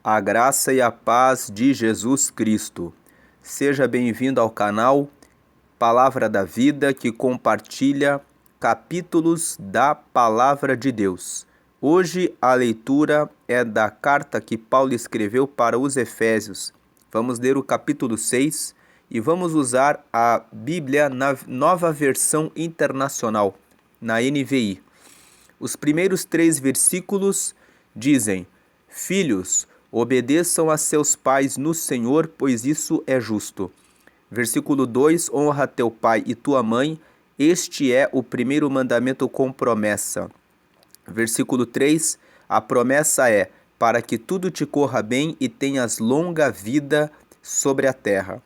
A graça e a paz de Jesus Cristo. Seja bem-vindo ao canal Palavra da Vida, que compartilha capítulos da Palavra de Deus. Hoje a leitura é da carta que Paulo escreveu para os Efésios. Vamos ler o capítulo 6 e vamos usar a Bíblia na Nova Versão Internacional, na NVI. Os primeiros 3 versículos dizem: Filhos, obedeçam a seus pais no Senhor, pois isso é justo. Versículo 2: Honra teu pai e tua mãe, este é o primeiro mandamento com promessa. Versículo 3: A promessa é para que tudo te corra bem e tenhas longa vida sobre a terra.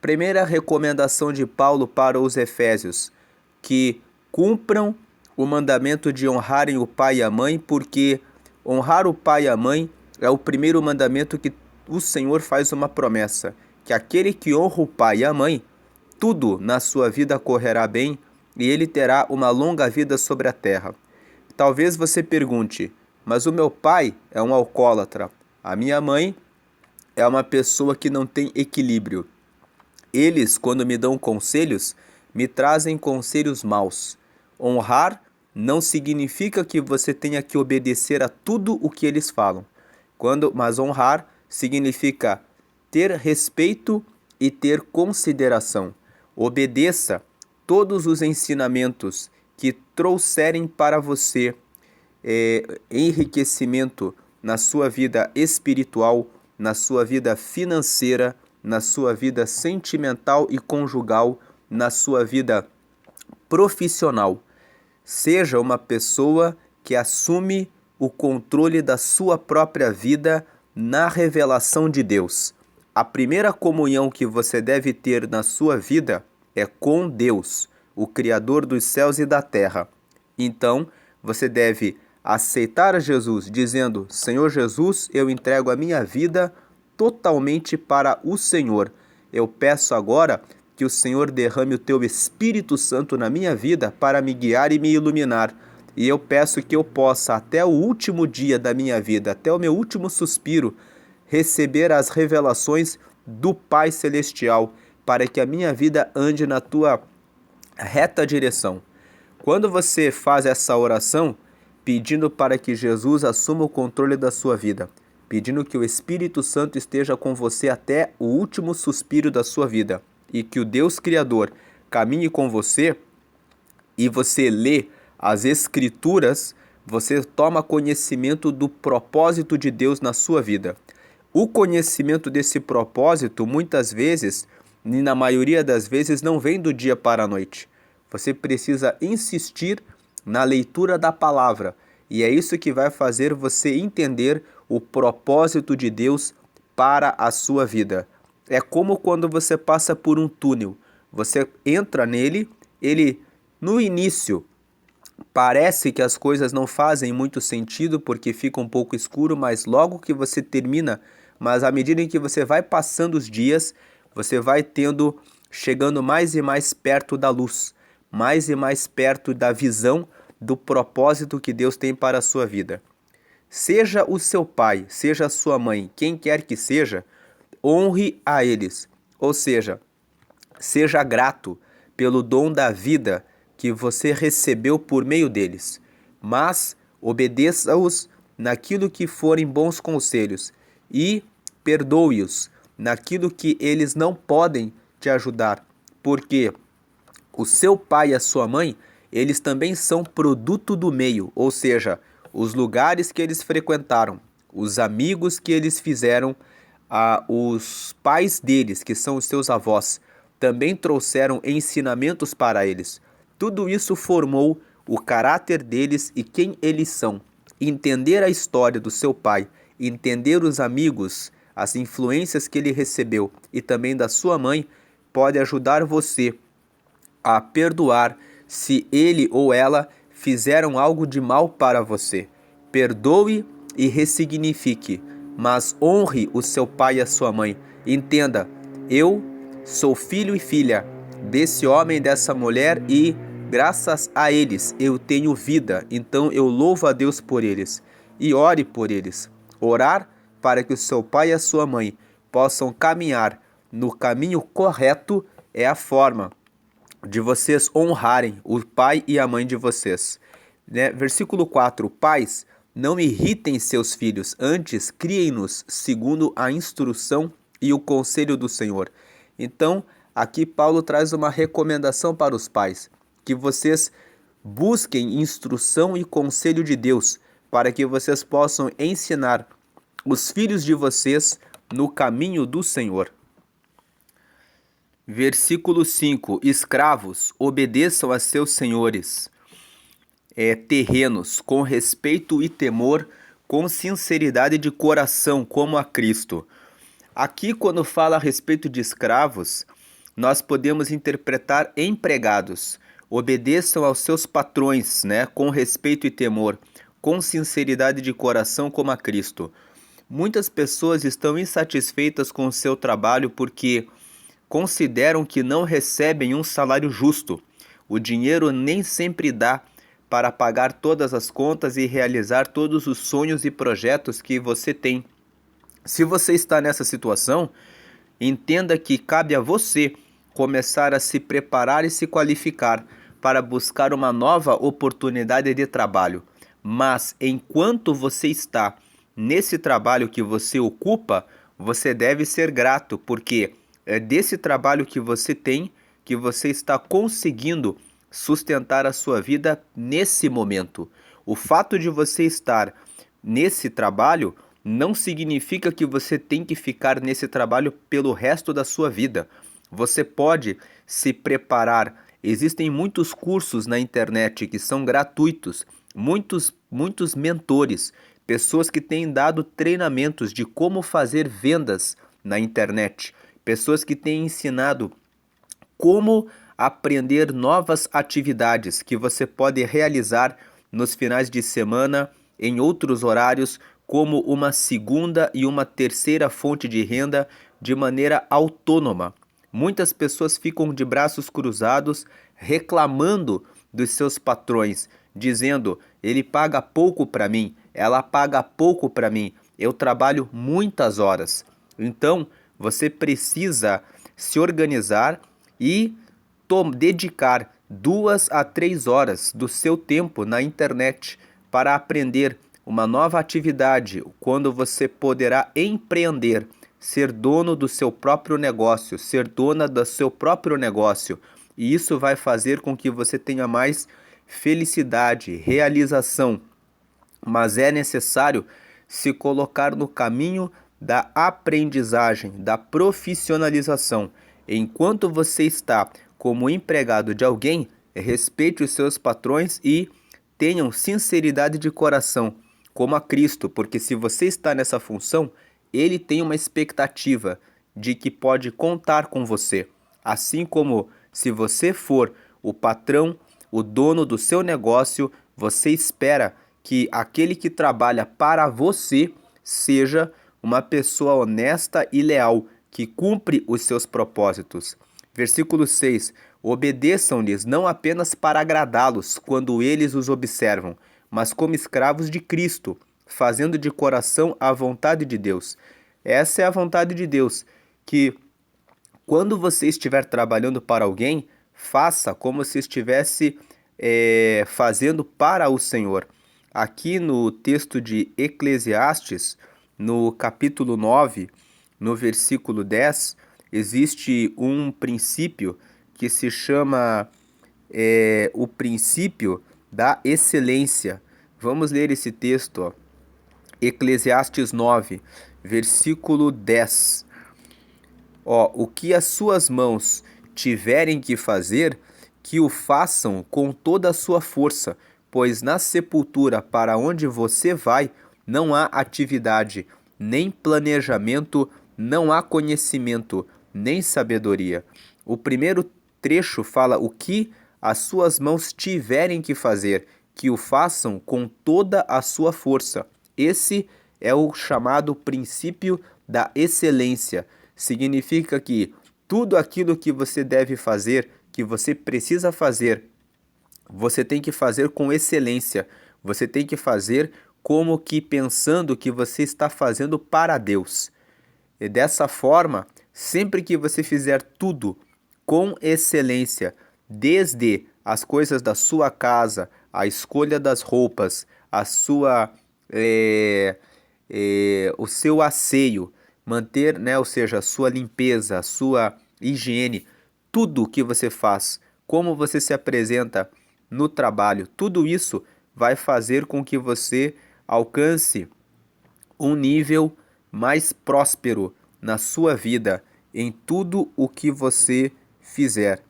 Primeira recomendação de Paulo para os Efésios: que cumpram o mandamento de honrarem o pai e a mãe, porque honrar o pai e a mãe é o primeiro mandamento que o Senhor faz uma promessa, que aquele que honra o pai e a mãe, tudo na sua vida correrá bem e ele terá uma longa vida sobre a terra. Talvez você pergunte: mas o meu pai é um alcoólatra, a minha mãe é uma pessoa que não tem equilíbrio. Eles, quando me dão conselhos, me trazem conselhos maus. Honrar não significa que você tenha que obedecer a tudo o que eles falam. Mas honrar significa ter respeito e ter consideração. Obedeça todos os ensinamentos que trouxerem para você enriquecimento na sua vida espiritual, na sua vida financeira, na sua vida sentimental e conjugal, na sua vida profissional. Seja uma pessoa que assume o controle da sua própria vida na revelação de Deus. A primeira comunhão que você deve ter na sua vida é com Deus, o Criador dos céus e da terra. Então, você deve aceitar a Jesus, dizendo: Senhor Jesus, eu entrego a minha vida totalmente para o Senhor. Eu peço agora que o Senhor derrame o teu Espírito Santo na minha vida para me guiar e me iluminar. E eu peço que eu possa, até o último dia da minha vida, até o meu último suspiro, receber as revelações do Pai Celestial, para que a minha vida ande na tua reta direção. Quando você faz essa oração, pedindo para que Jesus assuma o controle da sua vida, pedindo que o Espírito Santo esteja com você até o último suspiro da sua vida, e que o Deus Criador caminhe com você, e você lê as Escrituras, você toma conhecimento do propósito de Deus na sua vida. O conhecimento desse propósito, muitas vezes, e na maioria das vezes, não vem do dia para a noite. Você precisa insistir na leitura da palavra, e é isso que vai fazer você entender o propósito de Deus para a sua vida. É como quando você passa por um túnel. Você entra nele, ele no início parece que as coisas não fazem muito sentido porque fica um pouco escuro, mas logo que você termina, mas à medida em que você vai passando os dias, você vai chegando mais e mais perto da luz, mais e mais perto da visão do propósito que Deus tem para a sua vida. Seja o seu pai, seja a sua mãe, quem quer que seja, honre a eles, ou seja grato pelo dom da vida que você recebeu por meio deles, mas obedeça-os naquilo que forem bons conselhos e perdoe-os naquilo que eles não podem te ajudar, porque o seu pai e a sua mãe, eles também são produto do meio, ou seja, os lugares que eles frequentaram, os amigos que eles fizeram, os pais deles, que são os seus avós, também trouxeram ensinamentos para eles. Tudo isso formou o caráter deles e quem eles são. Entender a história do seu pai, entender os amigos, as influências que ele recebeu e também da sua mãe, pode ajudar você a perdoar se ele ou ela fizeram algo de mal para você. Perdoe e ressignifique, mas honre o seu pai e a sua mãe. Entenda, eu sou filho e filha desse homem e dessa mulher e graças a eles eu tenho vida, então eu louvo a Deus por eles e ore por eles. Orar para que o seu pai e a sua mãe possam caminhar no caminho correto, é a forma de vocês honrarem o pai e a mãe de vocês. Né? Versículo 4: Pais, não irritem seus filhos, antes criem-nos segundo a instrução e o conselho do Senhor. Então, aqui Paulo traz uma recomendação para os pais, que vocês busquem instrução e conselho de Deus, para que vocês possam ensinar os filhos de vocês no caminho do Senhor. Versículo 5: Escravos, obedeçam a seus senhores terrenos, com respeito e temor, com sinceridade de coração, como a Cristo. Aqui, quando fala a respeito de escravos, nós podemos interpretar empregados. Obedeçam aos seus patrões, né, com respeito e temor, com sinceridade de coração, como a Cristo. Muitas pessoas estão insatisfeitas com o seu trabalho porque consideram que não recebem um salário justo. O dinheiro nem sempre dá para pagar todas as contas e realizar todos os sonhos e projetos que você tem. Se você está nessa situação, entenda que cabe a você começar a se preparar e se qualificar para buscar uma nova oportunidade de trabalho. Mas enquanto você está nesse trabalho que você ocupa, você deve ser grato, porque é desse trabalho que você tem que você está conseguindo sustentar a sua vida nesse momento. O fato de você estar nesse trabalho não significa que você tem que ficar nesse trabalho pelo resto da sua vida. Você pode se preparar. Existem muitos cursos na internet que são gratuitos, muitos mentores, pessoas que têm dado treinamentos de como fazer vendas na internet, pessoas que têm ensinado como aprender novas atividades que você pode realizar nos finais de semana, em outros horários, como uma segunda e uma terceira fonte de renda de maneira autônoma. Muitas pessoas ficam de braços cruzados reclamando dos seus patrões, dizendo: ele paga pouco para mim, ela paga pouco para mim, eu trabalho muitas horas. Então, você precisa se organizar e dedicar 2 a 3 horas do seu tempo na internet para aprender uma nova atividade, quando você poderá empreender, ser dono do seu próprio negócio, ser dona do seu próprio negócio. E isso vai fazer com que você tenha mais felicidade, realização. Mas é necessário se colocar no caminho da aprendizagem, da profissionalização. Enquanto você está como empregado de alguém, respeite os seus patrões e tenham sinceridade de coração, como a Cristo, porque se você está nessa função, ele tem uma expectativa de que pode contar com você. Assim como se você for o patrão, o dono do seu negócio, você espera que aquele que trabalha para você seja uma pessoa honesta e leal, que cumpre os seus propósitos. Versículo 6: Obedeçam-lhes não apenas para agradá-los quando eles os observam, mas como escravos de Cristo, fazendo de coração a vontade de Deus. Essa é a vontade de Deus, que quando você estiver trabalhando para alguém, faça como se estivesse fazendo para o Senhor. Aqui no texto de Eclesiastes, no capítulo 9, no versículo 10, existe um princípio que se chama o princípio da excelência. Vamos ler esse texto, ó. Eclesiastes 9, versículo 10. O que as suas mãos tiverem que fazer, que o façam com toda a sua força, pois na sepultura para onde você vai não há atividade, nem planejamento, não há conhecimento, nem sabedoria. O primeiro trecho fala o que as suas mãos tiverem que fazer, que o façam com toda a sua força. Esse é o chamado princípio da excelência. Significa que tudo aquilo que você deve fazer, que você precisa fazer, você tem que fazer com excelência. Você tem que fazer como que pensando que você está fazendo para Deus. E dessa forma, sempre que você fizer tudo com excelência, desde as coisas da sua casa, a escolha das roupas, a sua, o seu asseio, manter, né, ou seja, a sua limpeza, a sua higiene, tudo que você faz, como você se apresenta no trabalho, tudo isso vai fazer com que você alcance um nível mais próspero na sua vida, em tudo o que você fizer.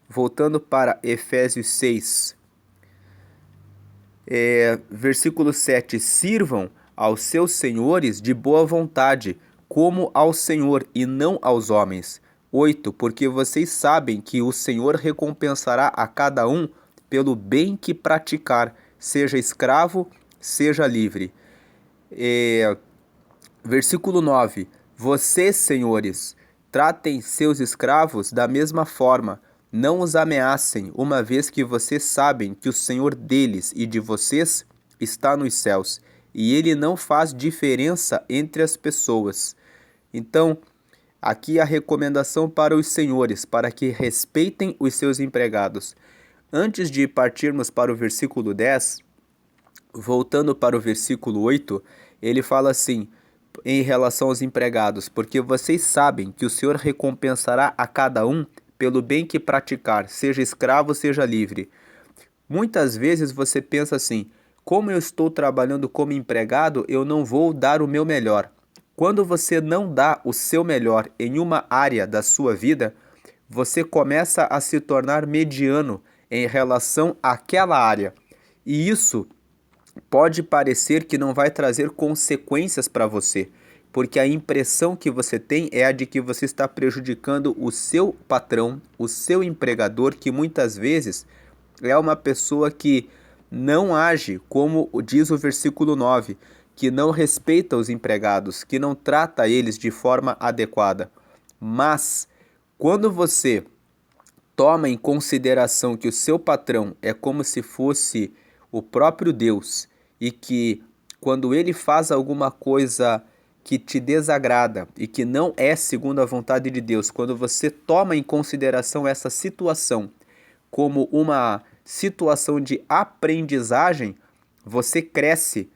Voltando para Efésios 6, versículo 7: sirvam aos seus senhores de boa vontade, como ao Senhor e não aos homens. 8: porque vocês sabem que o Senhor recompensará a cada um pelo bem que praticar, seja escravo, seja livre. Versículo 9: vocês, senhores, tratem seus escravos da mesma forma, não os ameacem, uma vez que vocês sabem que o Senhor deles e de vocês está nos céus, e ele não faz diferença entre as pessoas. Então, aqui a recomendação para os senhores, para que respeitem os seus empregados. Antes de partirmos para o versículo 10, voltando para o versículo 8, ele fala assim, em relação aos empregados: porque vocês sabem que o Senhor recompensará a cada um pelo bem que praticar, seja escravo, seja livre. Muitas vezes você pensa assim: como eu estou trabalhando como empregado, eu não vou dar o meu melhor. Quando você não dá o seu melhor em uma área da sua vida, você começa a se tornar mediano em relação àquela área. E isso pode parecer que não vai trazer consequências para você, porque a impressão que você tem é a de que você está prejudicando o seu patrão, o seu empregador, que muitas vezes é uma pessoa que não age como diz o versículo 9, que não respeita os empregados, que não trata eles de forma adequada. Mas, quando você toma em consideração que o seu patrão é como se fosse o próprio Deus e que quando ele faz alguma coisa que te desagrada e que não é segundo a vontade de Deus, quando você toma em consideração essa situação como uma situação de aprendizagem, você cresce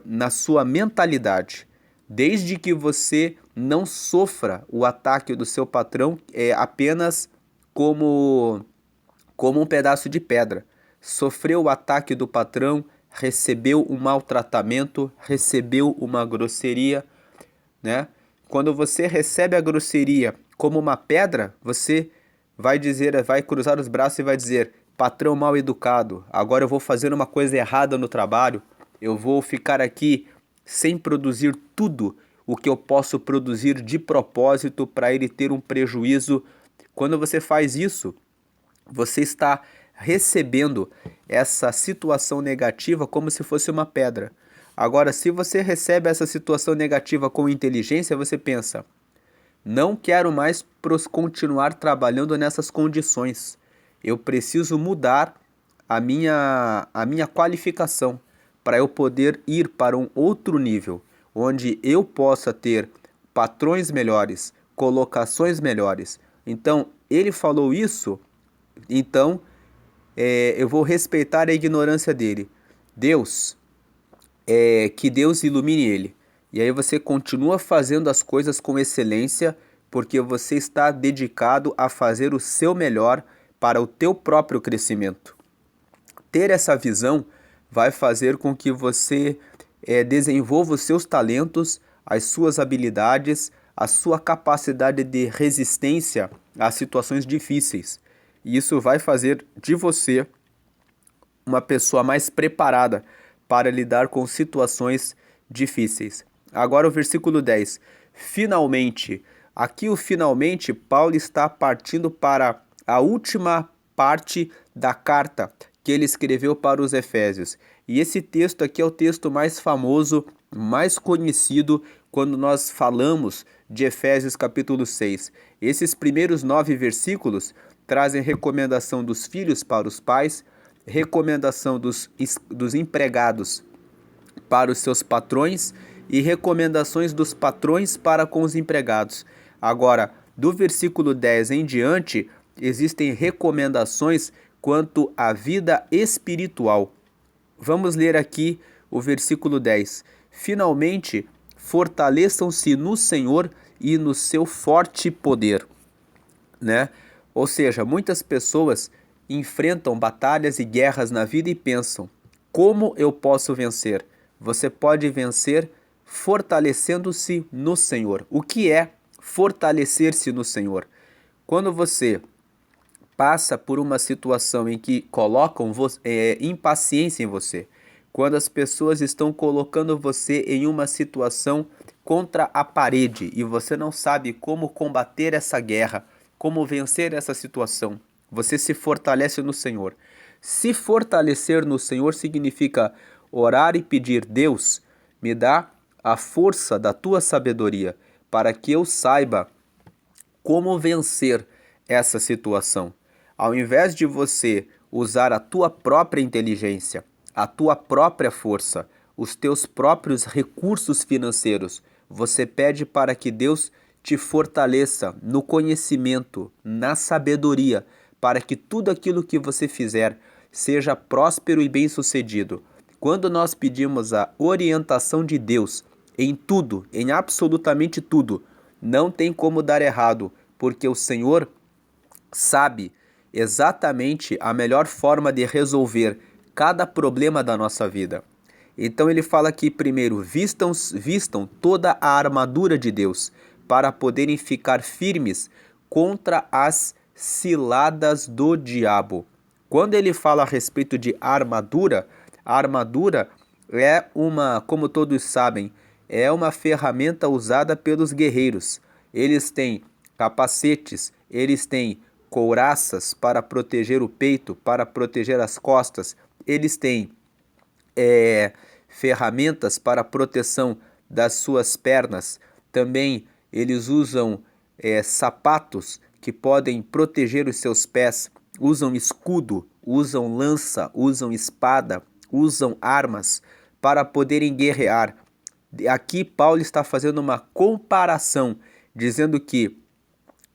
na sua mentalidade. Desde que você não sofra o ataque do seu patrão apenas como um pedaço de pedra. Sofreu o ataque do patrão, recebeu um maltratamento, recebeu uma grosseria, né? Quando você recebe a grosseria como uma pedra, você vai cruzar os braços e vai dizer: patrão mal educado, agora eu vou fazer uma coisa errada no trabalho, eu vou ficar aqui sem produzir tudo o que eu posso produzir de propósito para ele ter um prejuízo. Quando você faz isso, você está recebendo essa situação negativa como se fosse uma pedra. Agora, se você recebe essa situação negativa com inteligência, você pensa: não quero mais continuar trabalhando nessas condições. Eu preciso mudar a minha qualificação para eu poder ir para um outro nível, onde eu possa ter patrões melhores, colocações melhores. Então, ele falou isso, então eu vou respeitar a ignorância dele. Que Deus ilumine ele. E aí você continua fazendo as coisas com excelência, porque você está dedicado a fazer o seu melhor para o teu próprio crescimento. Ter essa visão vai fazer com que você desenvolva os seus talentos, as suas habilidades, a sua capacidade de resistência a situações difíceis. E isso vai fazer de você uma pessoa mais preparada para lidar com situações difíceis. Agora o versículo 10. Finalmente, aqui o finalmente, Paulo está partindo para a última parte da carta que ele escreveu para os Efésios. E esse texto aqui é o texto mais famoso, mais conhecido quando nós falamos de Efésios capítulo 6. Esses primeiros 9 versículos trazem recomendação dos filhos para os pais, recomendação dos empregados para os seus patrões e recomendações dos patrões para com os empregados. Agora, do versículo 10 em diante, existem recomendações quanto à vida espiritual. Vamos ler aqui o versículo 10. Finalmente, fortaleçam-se no Senhor e no seu forte poder, né? Ou seja, muitas pessoas enfrentam batalhas e guerras na vida e pensam: como eu posso vencer? Você pode vencer fortalecendo-se no Senhor. O que é fortalecer-se no Senhor? Quando você passa por uma situação em que colocam impaciência em você, quando as pessoas estão colocando você em uma situação contra a parede e você não sabe como combater essa guerra, como vencer essa situação, você se fortalece no Senhor. Se fortalecer no Senhor significa orar e pedir: Deus, me dá a força da tua sabedoria para que eu saiba como vencer essa situação. Ao invés de você usar a tua própria inteligência, a tua própria força, os teus próprios recursos financeiros, você pede para que Deus te fortaleça no conhecimento, na sabedoria, para que tudo aquilo que você fizer seja próspero e bem-sucedido. Quando nós pedimos a orientação de Deus em tudo, em absolutamente tudo, não tem como dar errado, porque o Senhor sabe exatamente a melhor forma de resolver cada problema da nossa vida. Então ele fala aqui primeiro: vistam toda a armadura de Deus, para poderem ficar firmes contra as ciladas do diabo. Quando ele fala a respeito de armadura, a armadura é como todos sabem, é uma ferramenta usada pelos guerreiros. Eles têm capacetes, eles têm couraças para proteger o peito, para proteger as costas, eles têm ferramentas para proteção das suas pernas. Também eles usam sapatos que podem proteger os seus pés, usam escudo, usam lança, usam espada, usam armas para poderem guerrear. Aqui Paulo está fazendo uma comparação, dizendo que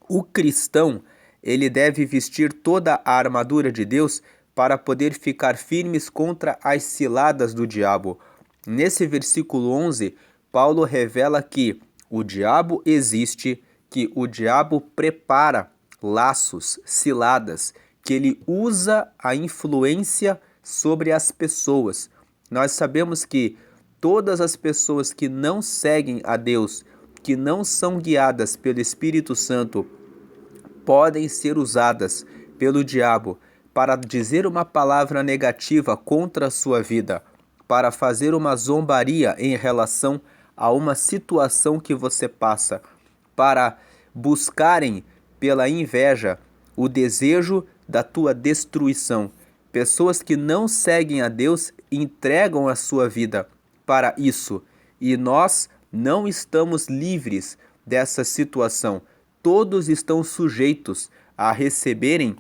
o cristão ele deve vestir toda a armadura de Deus para poder ficar firmes contra as ciladas do diabo. Nesse versículo 11, Paulo revela que o diabo existe, que o diabo prepara laços, ciladas, que ele usa a influência sobre as pessoas. Nós sabemos que todas as pessoas que não seguem a Deus, que não são guiadas pelo Espírito Santo, podem ser usadas pelo diabo para dizer uma palavra negativa contra a sua vida, para fazer uma zombaria em relação a uma situação que você passa, para buscarem pela inveja o desejo da tua destruição. Pessoas que não seguem a Deus entregam a sua vida para isso, e nós não estamos livres dessa situação. Todos estão sujeitos a receberem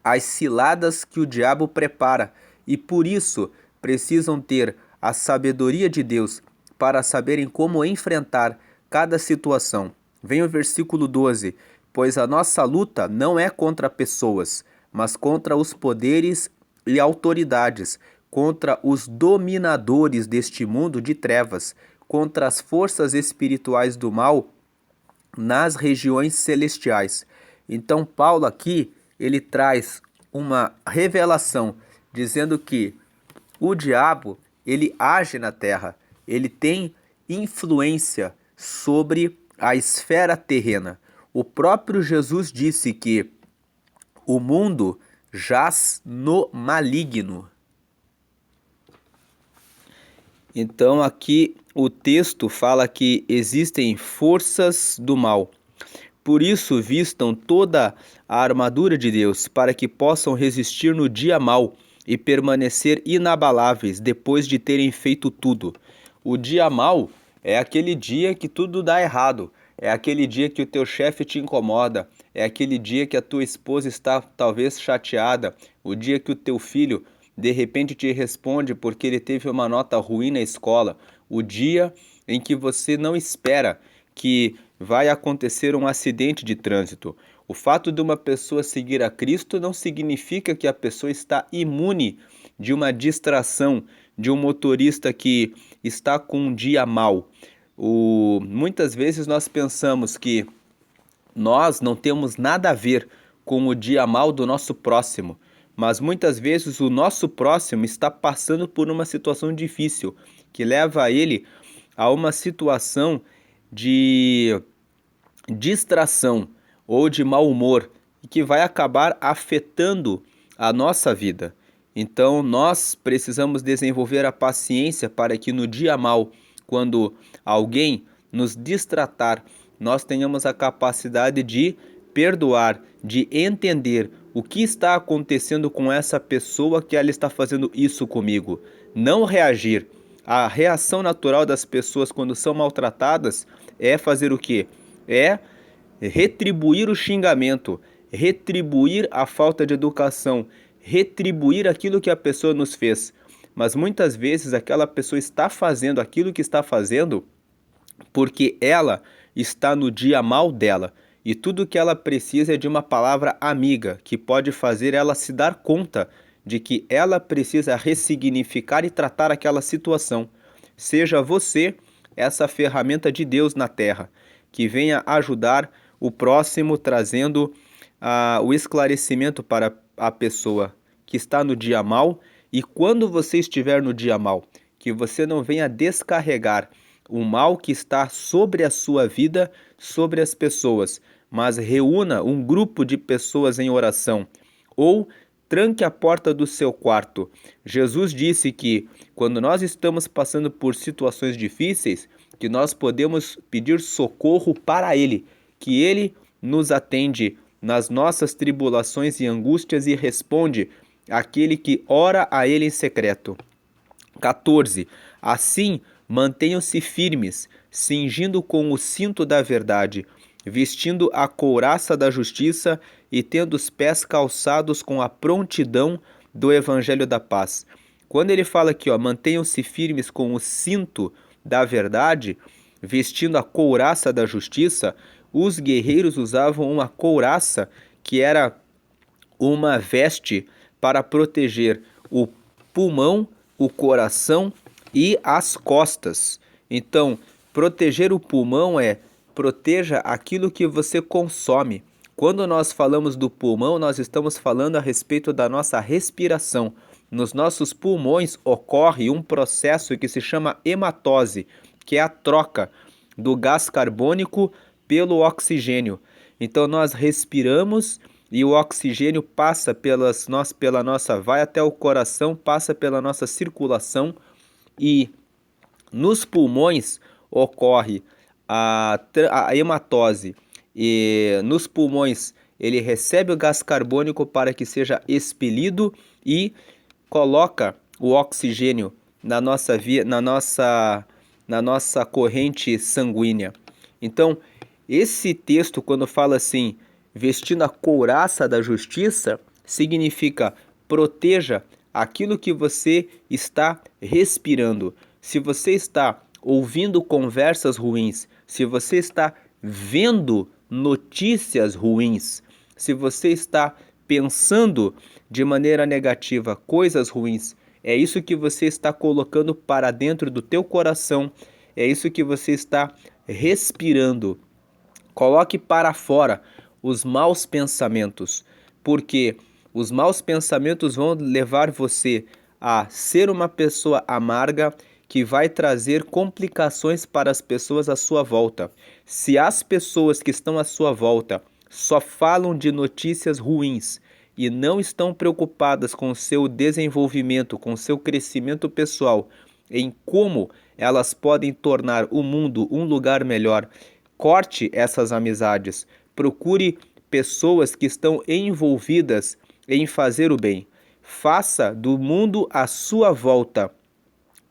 as ciladas que o diabo prepara, e por isso precisam ter a sabedoria de Deus para saberem como enfrentar cada situação. Vem o versículo 12: pois a nossa luta não é contra pessoas, mas contra os poderes e autoridades, contra os dominadores deste mundo de trevas, contra as forças espirituais do mal nas regiões celestiais. Então Paulo aqui, ele traz uma revelação dizendo que o diabo, ele age na terra, ele tem influência sobre a esfera terrena. O próprio Jesus disse que o mundo jaz no maligno. Então aqui o texto fala que existem forças do mal. Por isso vistam toda a armadura de Deus, para que possam resistir no dia mau e permanecer inabaláveis depois de terem feito tudo. O dia mau é aquele dia que tudo dá errado, é aquele dia que o teu chefe te incomoda, é aquele dia que a tua esposa está talvez chateada, o dia que o teu filho de repente te responde porque ele teve uma nota ruim na escola, o dia em que você não espera que vai acontecer um acidente de trânsito. O fato de uma pessoa seguir a Cristo não significa que a pessoa está imune de uma distração, de um motorista que está com um dia mau. Muitas vezes nós pensamos que nós não temos nada a ver com o dia mau do nosso próximo, mas muitas vezes o nosso próximo está passando por uma situação difícil, que leva ele a uma situação de distração ou de mau humor, e que vai acabar afetando a nossa vida. Então nós precisamos desenvolver a paciência para que no dia mau, quando alguém nos distratar, nós tenhamos a capacidade de perdoar, de entender o que está acontecendo com essa pessoa que ela está fazendo isso comigo. Não reagir. A reação natural das pessoas quando são maltratadas é fazer o quê? É retribuir o xingamento, retribuir a falta de educação, retribuir aquilo que a pessoa nos fez. Mas muitas vezes aquela pessoa está fazendo aquilo que está fazendo porque ela está no dia mal dela. E tudo que ela precisa é de uma palavra amiga, que pode fazer ela se dar conta de que ela precisa ressignificar e tratar aquela situação. Seja você essa ferramenta de Deus na terra, que venha ajudar o próximo, trazendo o esclarecimento para a pessoa que está no dia mal. E quando você estiver no dia mal, que você não venha descarregar o mal que está sobre a sua vida, sobre as pessoas, mas reúna um grupo de pessoas em oração, ou tranque a porta do seu quarto. Jesus disse que quando nós estamos passando por situações difíceis, que nós podemos pedir socorro para Ele, que Ele nos atende nas nossas tribulações e angústias e responde àquele que ora a Ele em secreto. 14. Assim, mantenham-se firmes, cingindo com o cinto da verdade, vestindo a couraça da justiça e tendo os pés calçados com a prontidão do evangelho da paz. Quando ele fala aqui, mantenham-se firmes com o cinto da verdade, vestindo a couraça da justiça, os guerreiros usavam uma couraça que era uma veste para proteger o pulmão, o coração e as costas. Então, proteger o pulmão proteja aquilo que você consome. Quando nós falamos do pulmão, nós estamos falando a respeito da nossa respiração. Nos nossos pulmões ocorre um processo que se chama hematose, que é a troca do gás carbônico pelo oxigênio. Então nós respiramos e o oxigênio passa vai até o coração, passa pela nossa circulação, e nos pulmões ocorre a hematose, e nos pulmões ele recebe o gás carbônico para que seja expelido e coloca o oxigênio na nossa corrente sanguínea. Então, esse texto, quando fala assim, vestindo a couraça da justiça, significa proteja aquilo que você está respirando. Se você está ouvindo conversas ruins, se você está vendo notícias ruins, se você está pensando de maneira negativa coisas ruins, é isso que você está colocando para dentro do teu coração, é isso que você está respirando. Coloque para fora os maus pensamentos, porque os maus pensamentos vão levar você a ser uma pessoa amarga, que vai trazer complicações para as pessoas à sua volta. Se as pessoas que estão à sua volta só falam de notícias ruins e não estão preocupadas com o seu desenvolvimento, com o seu crescimento pessoal, em como elas podem tornar o mundo um lugar melhor, corte essas amizades. Procure pessoas que estão envolvidas em fazer o bem. Faça do mundo à sua volta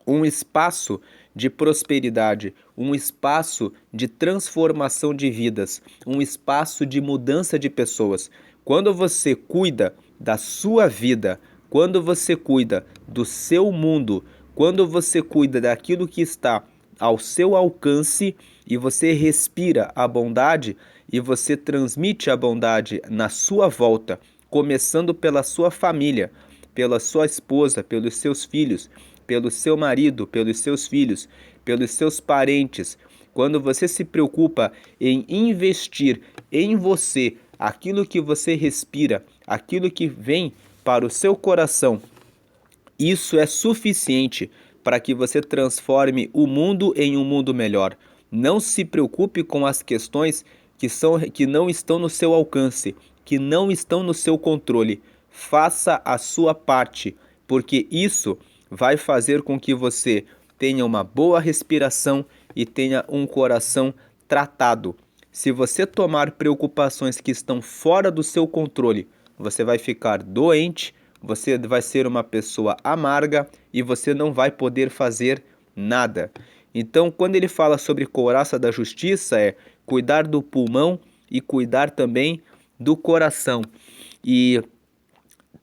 um espaço de prosperidade, um espaço de transformação de vidas, um espaço de mudança de pessoas. Quando você cuida da sua vida, quando você cuida do seu mundo, quando você cuida daquilo que está ao seu alcance e você respira a bondade e você transmite a bondade na sua volta, começando pela sua família, pela sua esposa, pelos seus filhos, pelo seu marido, pelos seus filhos, pelos seus parentes. Quando você se preocupa em investir em você, aquilo que você respira, aquilo que vem para o seu coração, isso é suficiente para que você transforme o mundo em um mundo melhor. Não se preocupe com as questões que não estão no seu alcance, que não estão no seu controle. Faça a sua parte, porque isso vai fazer com que você tenha uma boa respiração e tenha um coração tratado. Se você tomar preocupações que estão fora do seu controle, você vai ficar doente, você vai ser uma pessoa amarga e você não vai poder fazer nada. Então, quando ele fala sobre couraça da justiça, é cuidar do pulmão e cuidar também do coração. E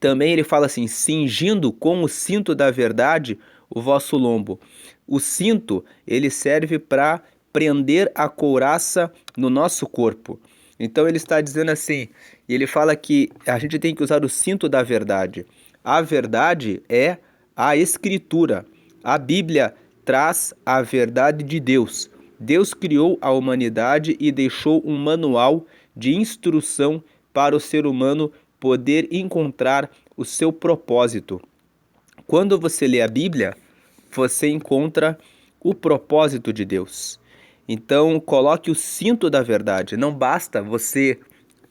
também ele fala assim, cingindo com o cinto da verdade o vosso lombo. O cinto, ele serve para prender a couraça no nosso corpo. Então ele está dizendo assim, ele fala que a gente tem que usar o cinto da verdade. A verdade é a Escritura. A Bíblia traz a verdade de Deus. Deus criou a humanidade e deixou um manual de instrução para o ser humano poder encontrar o seu propósito. Quando você lê a Bíblia, você encontra o propósito de Deus. Então, coloque o cinto da verdade. Não basta você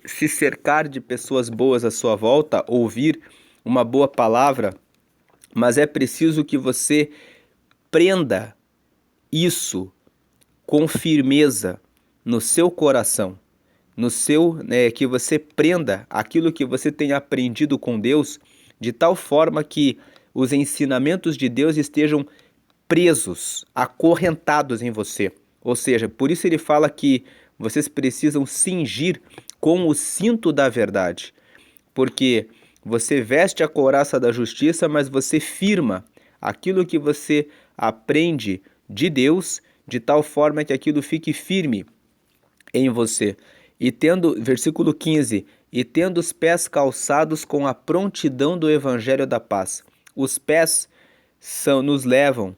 se cercar de pessoas boas à sua volta, ouvir uma boa palavra, mas é preciso que você prenda isso com firmeza no seu coração, que você prenda aquilo que você tem aprendido com Deus, de tal forma que os ensinamentos de Deus estejam presos, acorrentados em você. Ou seja, por isso ele fala que vocês precisam cingir com o cinto da verdade, porque você veste a couraça da justiça, mas você firma aquilo que você aprende de Deus, de tal forma que aquilo fique firme em você. E tendo, versículo 15, e tendo os pés calçados com a prontidão do evangelho da paz. Os pés nos levam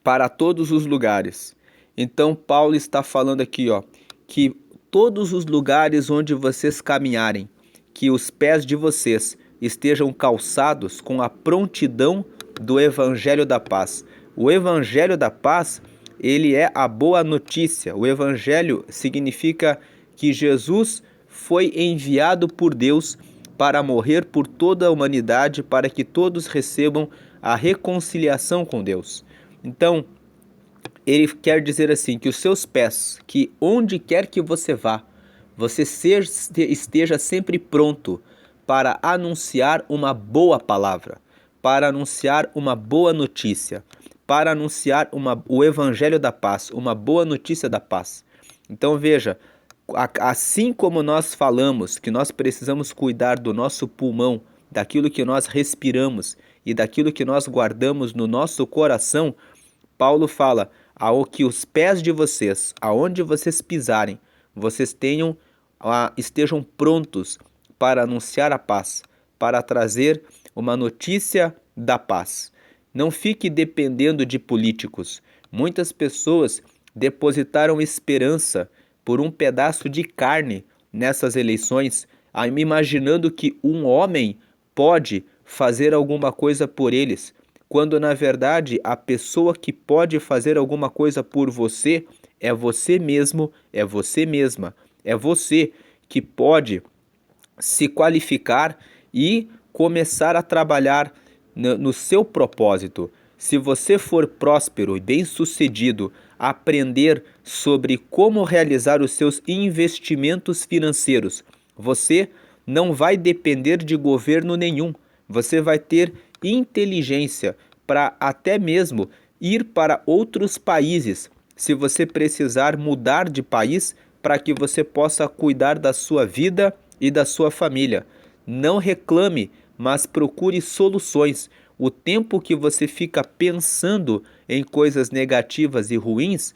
para todos os lugares. Então Paulo está falando aqui, que todos os lugares onde vocês caminharem, que os pés de vocês estejam calçados com a prontidão do evangelho da paz. O evangelho da paz, ele é a boa notícia. O evangelho significa que Jesus foi enviado por Deus para morrer por toda a humanidade, para que todos recebam a reconciliação com Deus. Então, ele quer dizer assim, que os seus pés, que onde quer que você vá, você esteja sempre pronto para anunciar uma boa palavra, para anunciar uma boa notícia, para anunciar o evangelho da paz, uma boa notícia da paz. Então veja, assim como nós falamos que nós precisamos cuidar do nosso pulmão, daquilo que nós respiramos e daquilo que nós guardamos no nosso coração, Paulo fala, ao que os pés de vocês, aonde vocês pisarem, vocês estejam prontos para anunciar a paz, para trazer uma notícia da paz. Não fique dependendo de políticos. Muitas pessoas depositaram esperança por um pedaço de carne nessas eleições, imaginando que um homem pode fazer alguma coisa por eles, quando na verdade a pessoa que pode fazer alguma coisa por você é você mesmo, é você mesma, é você que pode se qualificar e começar a trabalhar no seu propósito. Se você for próspero e bem-sucedido, aprender sobre como realizar os seus investimentos financeiros, você não vai depender de governo nenhum. Você vai ter inteligência para até mesmo ir para outros países, se você precisar mudar de país para que você possa cuidar da sua vida e da sua família. Não reclame mas procure soluções. O tempo que você fica pensando em coisas negativas e ruins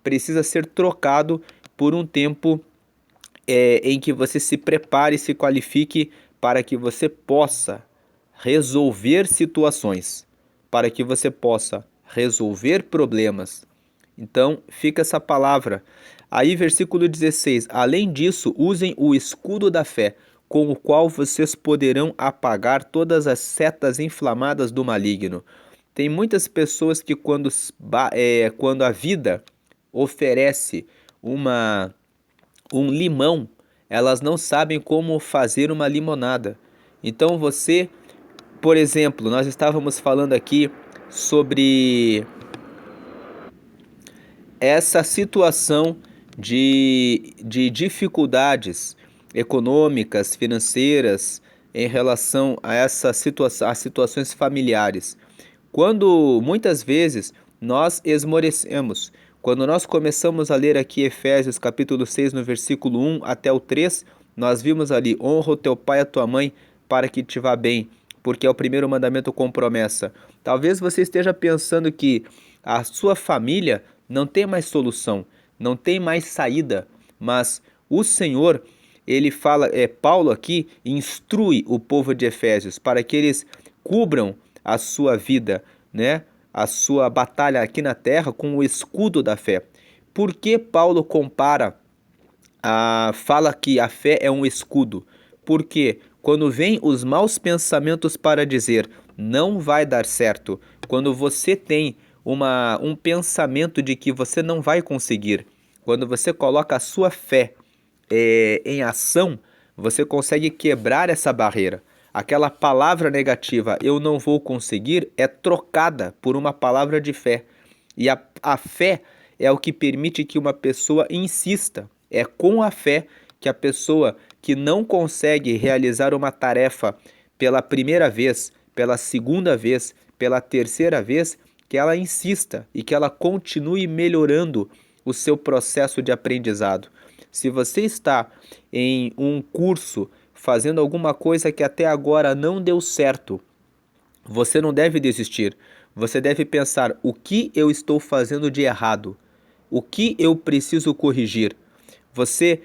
precisa ser trocado por um tempo em que você se prepare e se qualifique para que você possa resolver situações, para que você possa resolver problemas. Então, fica essa palavra. Aí, versículo 16: além disso, usem o escudo da fé, com o qual vocês poderão apagar todas as setas inflamadas do maligno. Tem muitas pessoas que, quando a vida oferece um limão, elas não sabem como fazer uma limonada. Então, por exemplo, nós estávamos falando aqui sobre essa situação de dificuldades econômicas, financeiras, em relação a as situações familiares. Quando muitas vezes nós esmorecemos, quando nós começamos a ler aqui Efésios capítulo 6, no versículo 1 até o 3, nós vimos ali: honra o teu pai e a tua mãe para que te vá bem, porque é o primeiro mandamento com promessa. Talvez você esteja pensando que a sua família não tem mais solução, não tem mais saída, mas o Senhor, ele fala, Paulo aqui instrui o povo de Efésios para que eles cubram a sua vida, né? A sua batalha aqui na terra com o escudo da fé. Por que Paulo fala que a fé é um escudo? Porque quando vem os maus pensamentos para dizer não vai dar certo, quando você tem um pensamento de que você não vai conseguir, quando você coloca a sua fé em ação, você consegue quebrar essa barreira. Aquela palavra negativa, eu não vou conseguir, é trocada por uma palavra de fé. E a fé é o que permite que uma pessoa insista. É com a fé que a pessoa que não consegue realizar uma tarefa pela primeira vez, pela segunda vez, pela terceira vez, que ela insista e que ela continue melhorando o seu processo de aprendizado. Se você está em um curso fazendo alguma coisa que até agora não deu certo, você não deve desistir. Você deve pensar: o que eu estou fazendo de errado? O que eu preciso corrigir? Você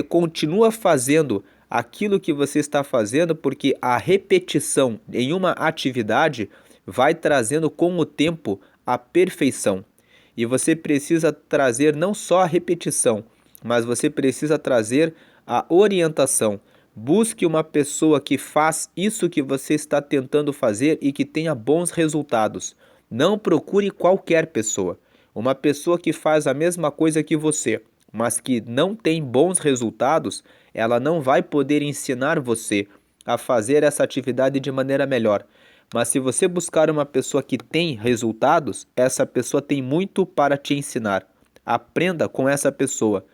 continua fazendo aquilo que você está fazendo, porque a repetição em uma atividade vai trazendo com o tempo a perfeição. E você precisa trazer não só a repetição, mas você precisa trazer a orientação. Busque uma pessoa que faz isso que você está tentando fazer e que tenha bons resultados. Não procure qualquer pessoa. Uma pessoa que faz a mesma coisa que você, mas que não tem bons resultados, ela não vai poder ensinar você a fazer essa atividade de maneira melhor. Mas se você buscar uma pessoa que tem resultados, essa pessoa tem muito para te ensinar. Aprenda com essa pessoa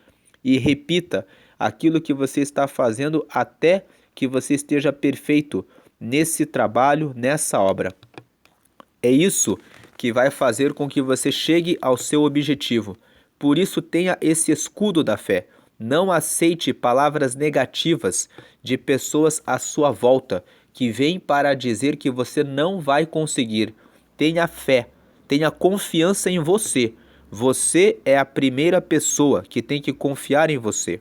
e repita aquilo que você está fazendo até que você esteja perfeito nesse trabalho, nessa obra. É isso que vai fazer com que você chegue ao seu objetivo. Por isso, tenha esse escudo da fé. Não aceite palavras negativas de pessoas à sua volta que vêm para dizer que você não vai conseguir. Tenha fé, tenha confiança em você. Você é a primeira pessoa que tem que confiar em você.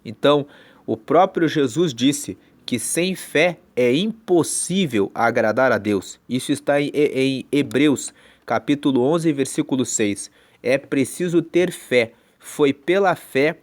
Então, o próprio Jesus disse que sem fé é impossível agradar a Deus. Isso está em Hebreus, capítulo 11, versículo 6. É preciso ter fé. Foi pela fé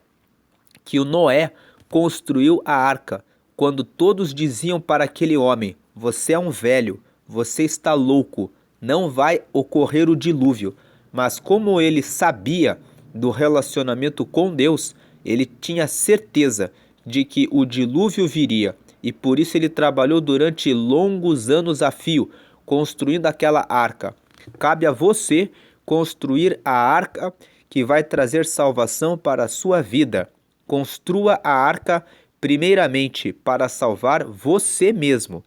que o Noé construiu a arca, quando todos diziam para aquele homem: você é um velho, você está louco, não vai ocorrer o dilúvio. Mas como ele sabia do relacionamento com Deus, ele tinha certeza de que o dilúvio viria, e por isso ele trabalhou durante longos anos a fio, construindo aquela arca. Cabe a você construir a arca que vai trazer salvação para a sua vida. Construa a arca primeiramente para salvar você mesmo.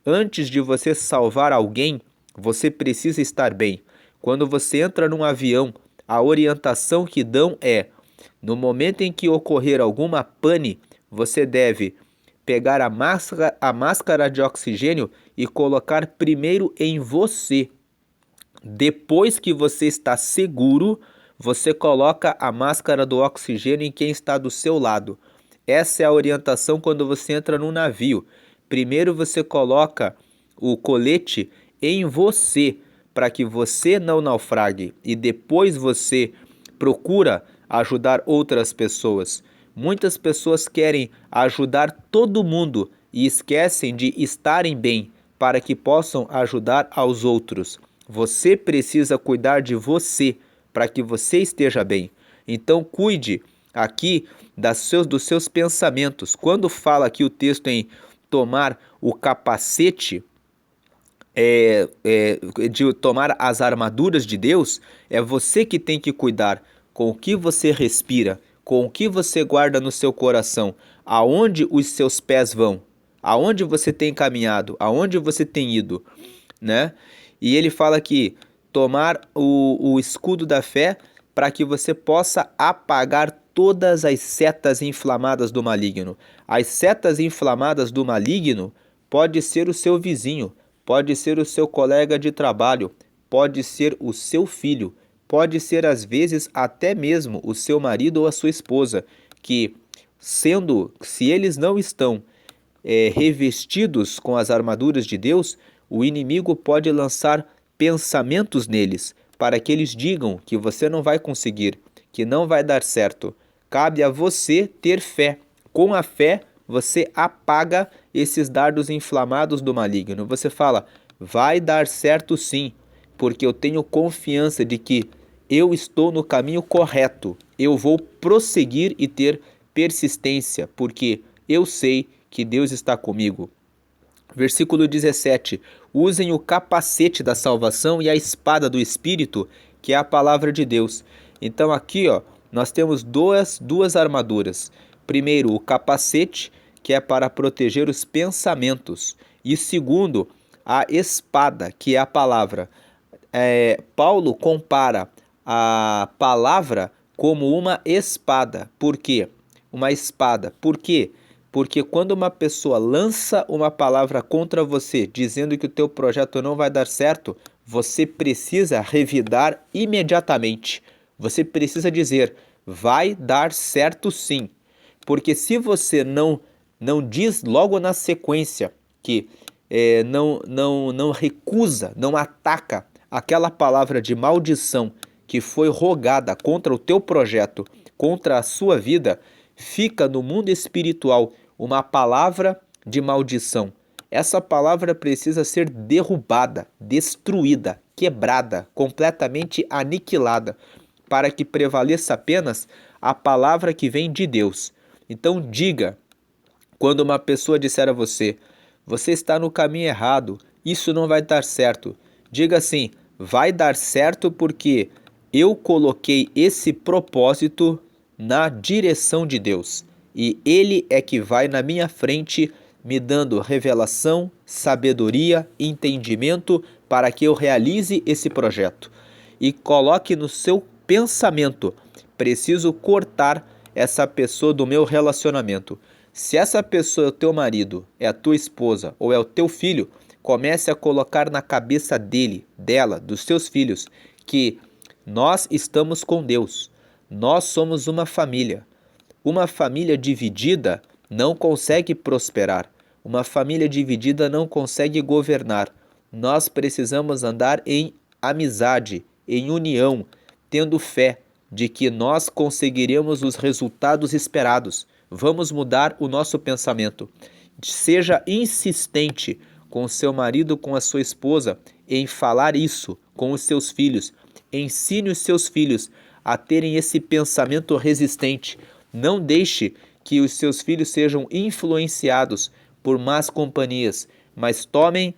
Antes de você salvar alguém, você precisa estar bem. Quando você entra num avião, a orientação que dão é: no momento em que ocorrer alguma pane, você deve pegar a máscara de oxigênio e colocar primeiro em você. Depois que você está seguro, você coloca a máscara do oxigênio em quem está do seu lado. Essa é a orientação quando você entra num navio. Primeiro você coloca o colete em você, para que você não naufrague, e depois você procura ajudar outras pessoas. Muitas pessoas querem ajudar todo mundo e esquecem de estarem bem para que possam ajudar aos outros. Você precisa cuidar de você para que você esteja bem. Então cuide aqui dos seus pensamentos. Quando fala aqui o texto em tomar o capacete, de tomar as armaduras de Deus, é você que tem que cuidar com o que você respira, com o que você guarda no seu coração, aonde os seus pés vão, aonde você tem caminhado, aonde você tem ido, né? E ele fala que tomar o escudo da fé para que você possa apagar todas as setas inflamadas do maligno. As setas inflamadas do maligno pode ser o seu vizinho, pode ser o seu colega de trabalho, pode ser o seu filho, pode ser às vezes até mesmo o seu marido ou a sua esposa, que se eles não estão revestidos com as armaduras de Deus, o inimigo pode lançar pensamentos neles, para que eles digam que você não vai conseguir, que não vai dar certo. Cabe a você ter fé. Com a fé, você apaga esses dardos inflamados do maligno. Você fala, vai dar certo sim, porque eu tenho confiança de que eu estou no caminho correto. Eu vou prosseguir e ter persistência, porque eu sei que Deus está comigo. Versículo 17. Usem o capacete da salvação e a espada do Espírito, que é a palavra de Deus. Então aqui, nós temos duas armaduras. Primeiro, o capacete, que é para proteger os pensamentos. E segundo, a espada, que é a palavra. Paulo compara a palavra como uma espada. Por quê? Uma espada. Por quê? Porque quando uma pessoa lança uma palavra contra você, dizendo que o teu projeto não vai dar certo, você precisa revidar imediatamente. Você precisa dizer, vai dar certo sim. Porque se você não diz logo na sequência que não recusa, não ataca aquela palavra de maldição que foi rogada contra o teu projeto, contra a sua vida, fica no mundo espiritual uma palavra de maldição. Essa palavra precisa ser derrubada, destruída, quebrada, completamente aniquilada, para que prevaleça apenas a palavra que vem de Deus. Então diga, quando uma pessoa disser a você, você está no caminho errado, isso não vai dar certo. Diga assim, vai dar certo porque eu coloquei esse propósito na direção de Deus. E Ele é que vai na minha frente me dando revelação, sabedoria, entendimento para que eu realize esse projeto. E coloque no seu pensamento, preciso cortar essa pessoa do meu relacionamento. Se essa pessoa é o teu marido, é a tua esposa ou é o teu filho, comece a colocar na cabeça dele, dela, dos seus filhos, que nós estamos com Deus, nós somos uma família. Uma família dividida não consegue prosperar. Uma família dividida não consegue governar. Nós precisamos andar em amizade, em união, tendo fé de que nós conseguiremos os resultados esperados. Vamos mudar o nosso pensamento. Seja insistente com o seu marido, com a sua esposa, em falar isso com os seus filhos. Ensine os seus filhos a terem esse pensamento resistente. Não deixe que os seus filhos sejam influenciados por más companhias, mas tomem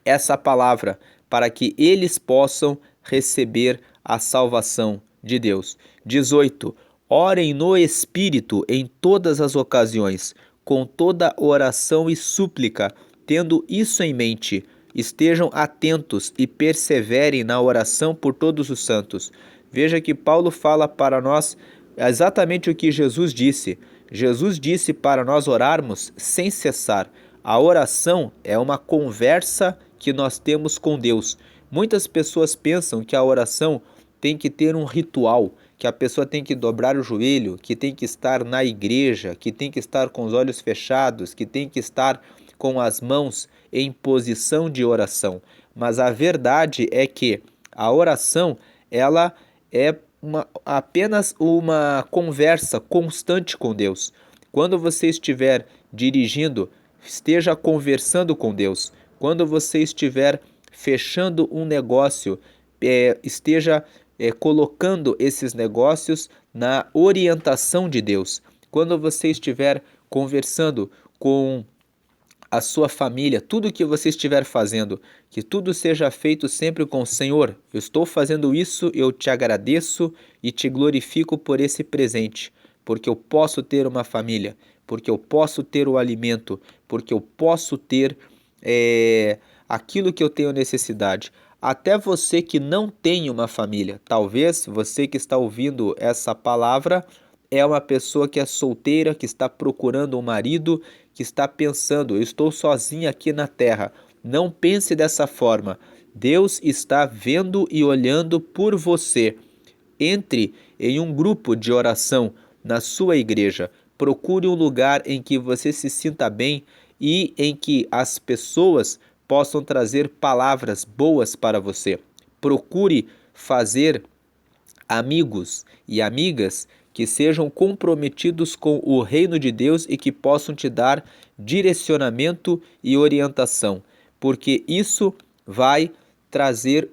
essa palavra para que eles possam receber a salvação de Deus. 18. Orem no Espírito em todas as ocasiões, com toda oração e súplica, tendo isso em mente. Estejam atentos e perseverem na oração por todos os santos. Veja que Paulo fala para nós exatamente o que Jesus disse. Jesus disse para nós orarmos sem cessar. A oração é uma conversa que nós temos com Deus. Muitas pessoas pensam que a oração tem que ter um ritual, que a pessoa tem que dobrar o joelho, que tem que estar na igreja, que tem que estar com os olhos fechados, que tem que estar com as mãos em posição de oração. Mas a verdade é que a oração, ela é apenas uma conversa constante com Deus. Quando você estiver dirigindo, esteja conversando com Deus. Quando você estiver fechando um negócio, esteja colocando esses negócios na orientação de Deus. Quando você estiver conversando com a sua família, tudo que você estiver fazendo, que tudo seja feito sempre com o Senhor. Eu estou fazendo isso, eu te agradeço e te glorifico por esse presente, porque eu posso ter uma família, porque eu posso ter o alimento, porque eu posso ter aquilo que eu tenho necessidade. Até você que não tem uma família, talvez você que está ouvindo essa palavra é uma pessoa que é solteira, que está procurando um marido, que está pensando, eu estou sozinha aqui na terra. Não pense dessa forma. Deus está vendo e olhando por você. Entre em um grupo de oração na sua igreja. Procure um lugar em que você se sinta bem e em que as pessoas possam trazer palavras boas para você. Procure fazer amigos e amigas que sejam comprometidos com o reino de Deus e que possam te dar direcionamento e orientação, porque isso vai trazer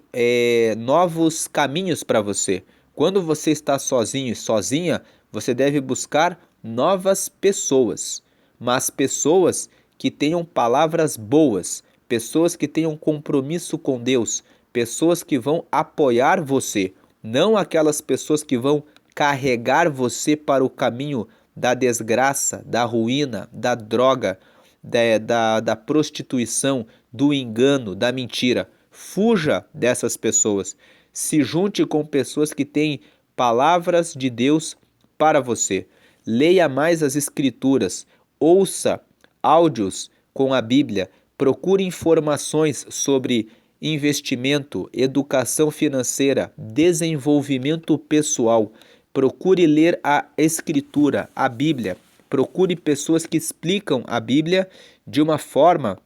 novos caminhos para você. Quando você está sozinho e sozinha, você deve buscar novas pessoas, mas pessoas que tenham palavras boas, pessoas que tenham compromisso com Deus, pessoas que vão apoiar você, não aquelas pessoas que vão carregar você para o caminho da desgraça, da ruína, da droga, da prostituição, do engano, da mentira. Fuja dessas pessoas. Se junte com pessoas que têm palavras de Deus para você. Leia mais as Escrituras. Ouça áudios com a Bíblia. Procure informações sobre investimento, educação financeira, desenvolvimento pessoal. Procure ler a Escritura, a Bíblia. Procure pessoas que explicam a Bíblia de uma forma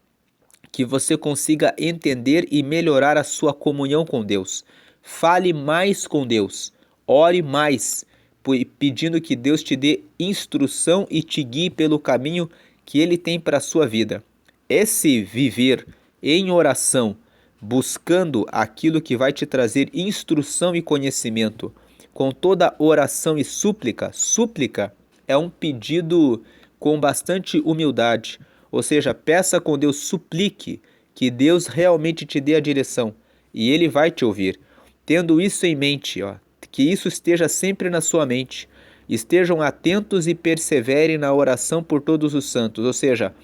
que você consiga entender e melhorar a sua comunhão com Deus. Fale mais com Deus. Ore mais, pedindo que Deus te dê instrução e te guie pelo caminho que Ele tem para a sua vida. Esse viver em oração, buscando aquilo que vai te trazer instrução e conhecimento, com toda oração e súplica. Súplica é um pedido com bastante humildade, ou seja, peça com Deus, suplique que Deus realmente te dê a direção e Ele vai te ouvir. Tendo isso em mente, que isso esteja sempre na sua mente. Estejam atentos e perseverem na oração por todos os santos, ou seja,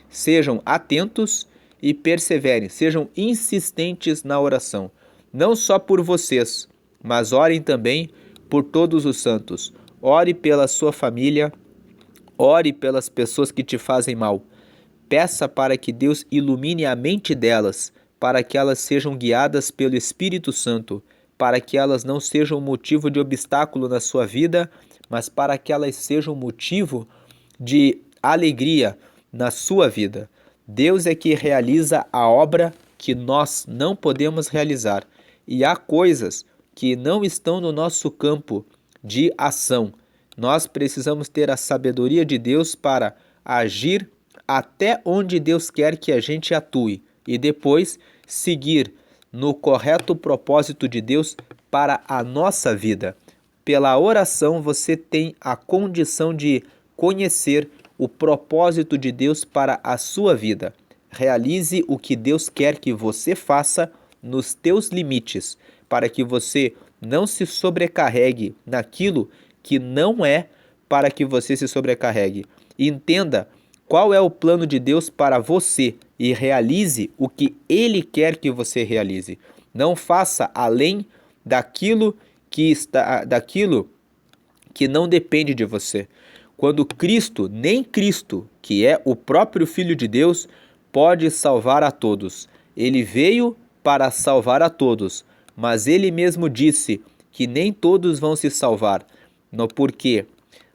sejam atentos e perseverem, sejam insistentes na oração, não só por vocês, mas orem também por todos os santos. Ore pela sua família, ore pelas pessoas que te fazem mal. Peça para que Deus ilumine a mente delas, para que elas sejam guiadas pelo Espírito Santo, para que elas não sejam motivo de obstáculo na sua vida, mas para que elas sejam motivo de alegria na sua vida. Deus é que realiza a obra que nós não podemos realizar. E há coisas que não estão no nosso campo de ação. Nós precisamos ter a sabedoria de Deus para agir até onde Deus quer que a gente atue e depois seguir no correto propósito de Deus para a nossa vida. Pela oração você tem a condição de conhecer o propósito de Deus para a sua vida. Realize o que Deus quer que você faça nos teus limites, para que você não se sobrecarregue naquilo que não é para que você se sobrecarregue. Entenda qual é o plano de Deus para você e realize o que Ele quer que você realize. Não faça além daquilo que não depende de você. quando Cristo, nem Cristo, que é o próprio Filho de Deus, pode salvar a todos. Ele veio para salvar a todos, mas ele mesmo disse que nem todos vão se salvar, porque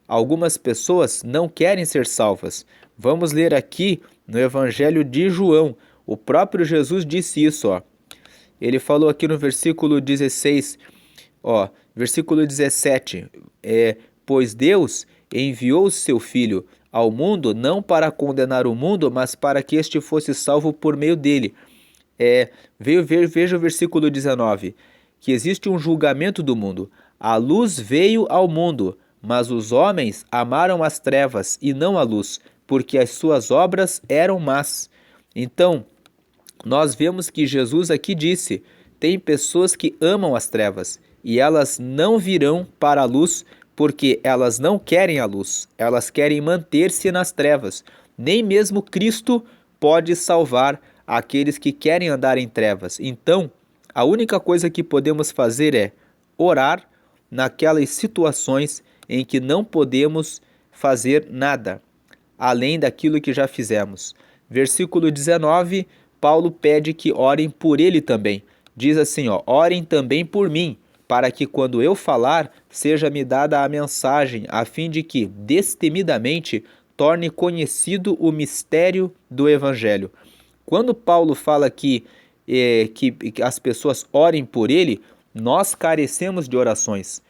algumas pessoas não querem ser salvas. Vamos ler aqui no Evangelho de João. O próprio Jesus disse isso, ó. Ele falou aqui no versículo 16, ó, versículo 17, pois Deus enviou o seu Filho ao mundo não para condenar o mundo, mas para que este fosse salvo por meio dele. Veja o versículo 19, que existe um julgamento do mundo. A luz veio ao mundo, mas os homens amaram as trevas e não a luz, porque as suas obras eram más. Então, nós vemos que Jesus aqui disse, tem pessoas que amam as trevas e elas não virão para a luz porque elas não querem a luz, elas querem manter-se nas trevas. Nem mesmo Cristo pode salvar aqueles que querem andar em trevas. Então, a única coisa que podemos fazer é orar naquelas situações em que não podemos fazer nada, além daquilo que já fizemos. Versículo 19, Paulo pede que orem por ele também. Diz assim, ó, orem também por mim, para que quando eu falar, seja-me dada a mensagem, a fim de que, destemidamente, torne conhecido o mistério do Evangelho. Quando Paulo fala que as pessoas orem por ele, nós carecemos de orações.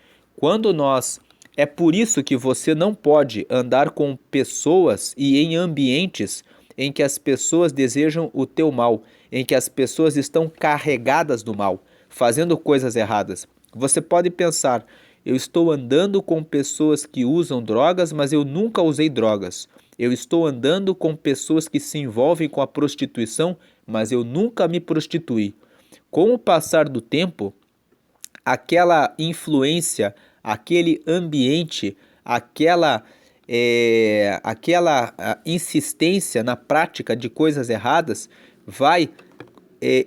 É por isso que você não pode andar com pessoas e em ambientes em que as pessoas desejam o teu mal, em que as pessoas estão carregadas do mal, fazendo coisas erradas. Você pode pensar, eu estou andando com pessoas que usam drogas, mas eu nunca usei drogas. Eu estou andando com pessoas que se envolvem com a prostituição, mas eu nunca me prostituí. Com o passar do tempo, aquela influência, aquele ambiente, aquela insistência na prática de coisas erradas vai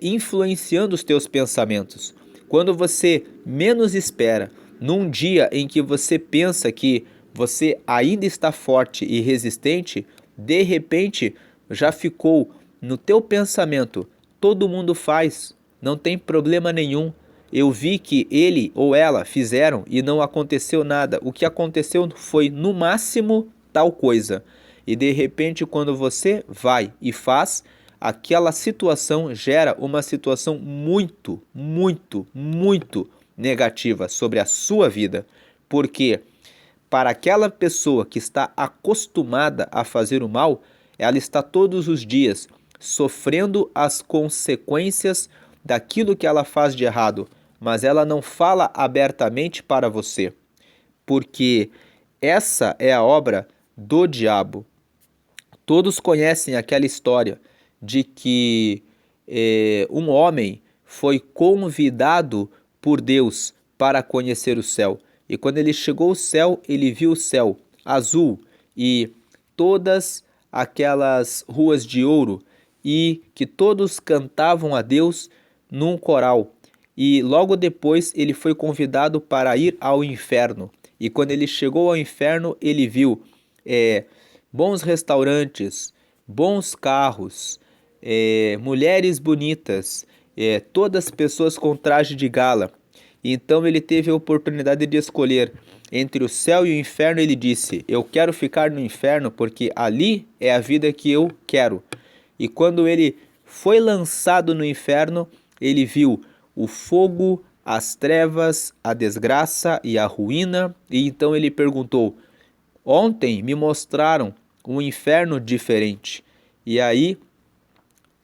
influenciando os teus pensamentos. Quando você menos espera, num dia em que você pensa que você ainda está forte e resistente, de repente já ficou no teu pensamento, todo mundo faz, não tem problema nenhum. Eu vi que ele ou ela fizeram e não aconteceu nada. O que aconteceu foi no máximo tal coisa. E de repente quando você vai e faz, aquela situação gera uma situação muito, muito, muito negativa sobre a sua vida. Porque para aquela pessoa que está acostumada a fazer o mal, ela está todos os dias sofrendo as consequências daquilo que ela faz de errado, mas ela não fala abertamente para você, porque essa é a obra do diabo. Todos conhecem aquela história de que um homem foi convidado por Deus para conhecer o céu. E quando ele chegou ao céu, ele viu o céu azul e todas aquelas ruas de ouro e que todos cantavam a Deus num coral. E logo depois ele foi convidado para ir ao inferno. E quando ele chegou ao inferno, ele viu bons restaurantes, bons carros, mulheres bonitas, todas pessoas com traje de gala. Então ele teve a oportunidade de escolher entre o céu e o inferno. Ele disse, eu quero ficar no inferno porque ali é a vida que eu quero. E quando ele foi lançado no inferno, ele viu o fogo, as trevas, a desgraça e a ruína. E então ele perguntou, ontem me mostraram um inferno diferente. E aí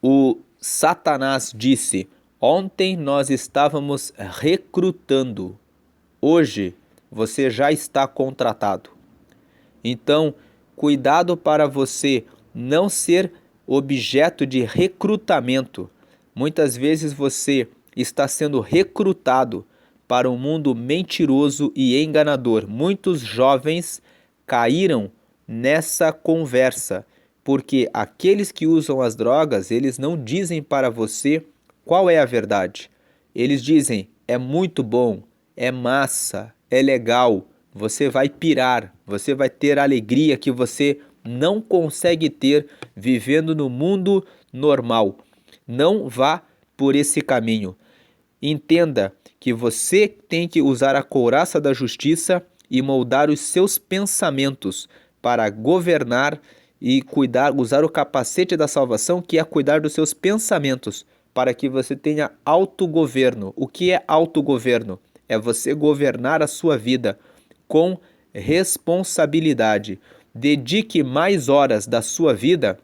o Satanás disse, ontem nós estávamos recrutando, hoje você já está contratado. Então, cuidado para você não ser objeto de recrutamento. Muitas vezes você está sendo recrutado para um mundo mentiroso e enganador. Muitos jovens caíram nessa conversa, porque aqueles que usam as drogas, eles não dizem para você qual é a verdade. Eles dizem, é muito bom, é massa, é legal, você vai pirar, você vai ter alegria que você não consegue ter vivendo no mundo normal. Não vá por esse caminho. Entenda que você tem que usar a couraça da justiça e moldar os seus pensamentos para governar e cuidar, usar o capacete da salvação, que é cuidar dos seus pensamentos, para que você tenha autogoverno. O que é autogoverno? É você governar a sua vida com responsabilidade. Dedique mais horas da sua vida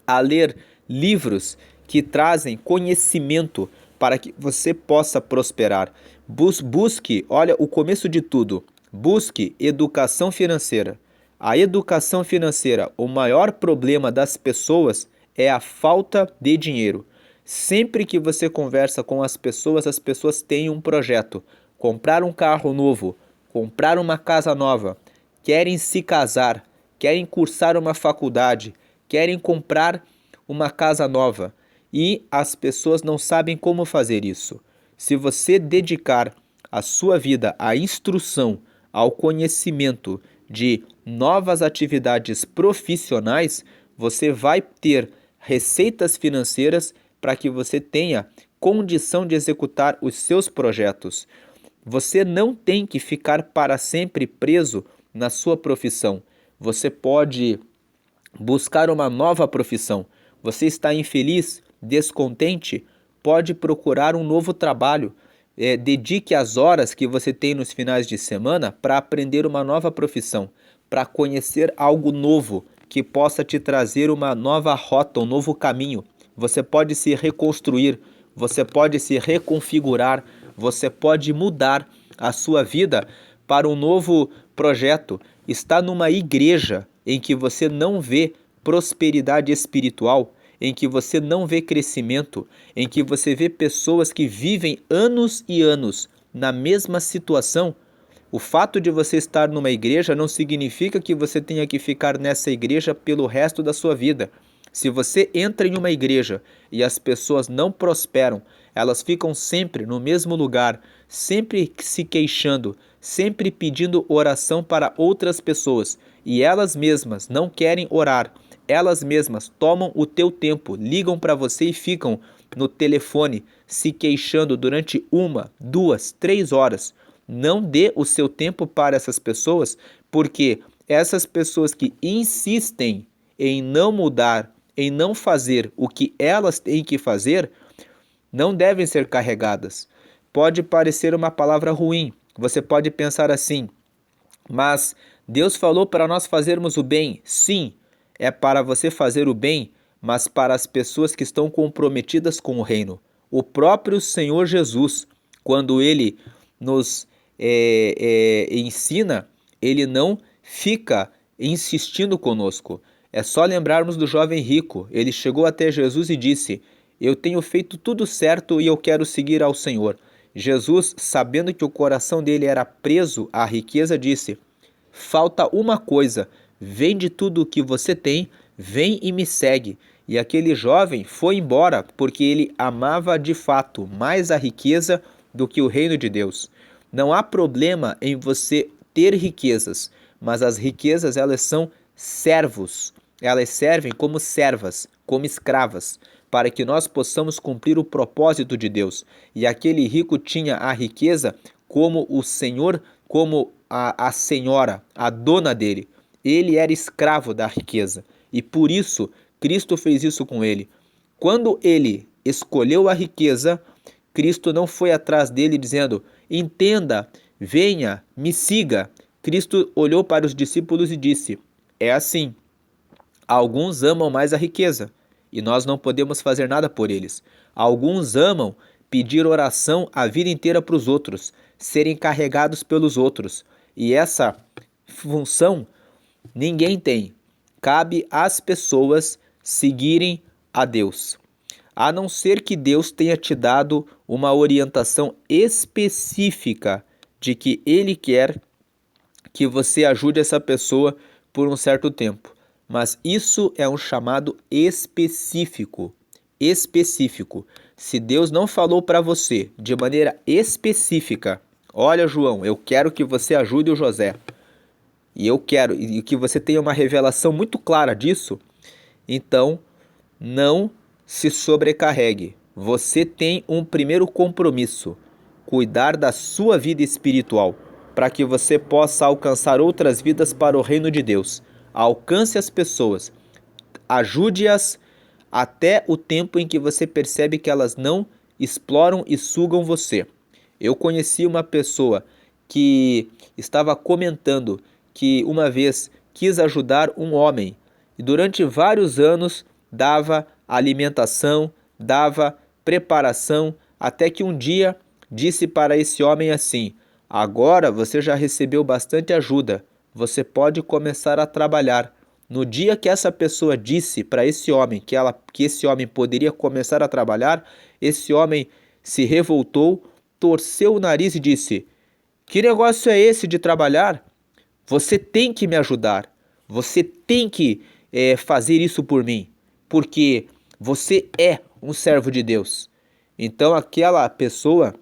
a ler livros que trazem conhecimento para que você possa prosperar. Busque, olha, o começo de tudo, busque educação financeira. A educação financeira, o maior problema das pessoas é a falta de dinheiro. Sempre que você conversa com as pessoas têm um projeto: comprar um carro novo, comprar uma casa nova, querem se casar, querem cursar uma faculdade, querem comprar uma casa nova e as pessoas não sabem como fazer isso. Se você dedicar a sua vida à instrução, ao conhecimento de novas atividades profissionais, você vai ter receitas financeiras para que você tenha condição de executar os seus projetos. Você não tem que ficar para sempre preso na sua profissão. Você pode buscar uma nova profissão. Você está infeliz, descontente? Pode procurar um novo trabalho. Dedique as horas que você tem nos finais de semana para aprender uma nova profissão, para conhecer algo novo que possa te trazer uma nova rota, um novo caminho. Você pode se reconstruir, você pode se reconfigurar, você pode mudar a sua vida para um novo projeto. Está numa igreja em que você não vê prosperidade espiritual, em que você não vê crescimento, em que você vê pessoas que vivem anos e anos na mesma situação. O fato de você estar numa igreja não significa que você tenha que ficar nessa igreja pelo resto da sua vida. Se você entra em uma igreja e as pessoas não prosperam, elas ficam sempre no mesmo lugar, sempre se queixando, sempre pedindo oração para outras pessoas, e elas mesmas não querem orar, elas mesmas tomam o teu tempo, ligam para você e ficam no telefone se queixando durante 1, 2, 3 horas. Não dê o seu tempo para essas pessoas, porque essas pessoas que insistem em não mudar, em não fazer o que elas têm que fazer, não devem ser carregadas. Pode parecer uma palavra ruim, você pode pensar assim: mas Deus falou para nós fazermos o bem. Sim, é para você fazer o bem, mas para as pessoas que estão comprometidas com o reino. O próprio Senhor Jesus, quando Ele nos ensina, Ele não fica insistindo conosco. É só lembrarmos do jovem rico. Ele chegou até Jesus e disse: eu tenho feito tudo certo e eu quero seguir ao Senhor. Jesus, sabendo que o coração dele era preso à riqueza, disse: falta uma coisa, vende tudo o que você tem, vem e me segue. E aquele jovem foi embora porque ele amava de fato mais a riqueza do que o reino de Deus. Não há problema em você ter riquezas, mas as riquezas, elas são servos. Elas servem como servas, como escravas, para que nós possamos cumprir o propósito de Deus. E aquele rico tinha a riqueza como o Senhor, como a senhora, a dona dele. Ele era escravo da riqueza e por isso Cristo fez isso com ele. Quando ele escolheu a riqueza, Cristo não foi atrás dele dizendo: entenda, venha, me siga. Cristo olhou para os discípulos e disse: é assim, alguns amam mais a riqueza e nós não podemos fazer nada por eles. Alguns amam pedir oração a vida inteira para os outros, serem carregados pelos outros. E essa função ninguém tem. Cabe às pessoas seguirem a Deus. A não ser que Deus tenha te dado uma orientação específica de que Ele quer que você ajude essa pessoa por um certo tempo. Mas isso é um chamado específico. Específico. Se Deus não falou para você de maneira específica: olha, João, eu quero que você ajude o José. E eu quero e que você tenha uma revelação muito clara disso. Então, não se sobrecarregue. Você tem um primeiro compromisso: cuidar da sua vida espiritual, para que você possa alcançar outras vidas para o reino de Deus. Alcance as pessoas, ajude-as até o tempo em que você percebe que elas não exploram e sugam você. Eu conheci uma pessoa que estava comentando que uma vez quis ajudar um homem e durante vários anos dava alimentação, dava preparação, até que um dia disse para esse homem assim: agora você já recebeu bastante ajuda, você pode começar a trabalhar. No dia que essa pessoa disse para esse homem que esse homem poderia começar a trabalhar, esse homem se revoltou, torceu o nariz e disse: que negócio é esse de trabalhar? Você tem que me ajudar. Você tem que fazer isso por mim, porque você é um servo de Deus. Então aquela pessoa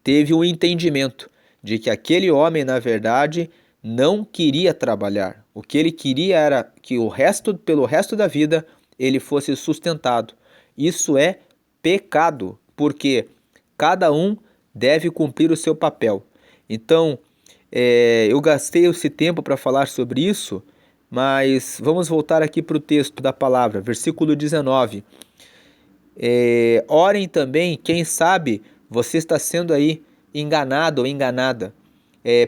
teve um entendimento de que aquele homem, na verdade, não queria trabalhar. O que ele queria era que pelo resto da vida, ele fosse sustentado. Isso é pecado, porque cada um deve cumprir o seu papel. Então, eu gastei esse tempo para falar sobre isso, mas vamos voltar aqui para o texto da palavra, versículo 19. Orem também, quem sabe você está sendo aí enganado ou enganada,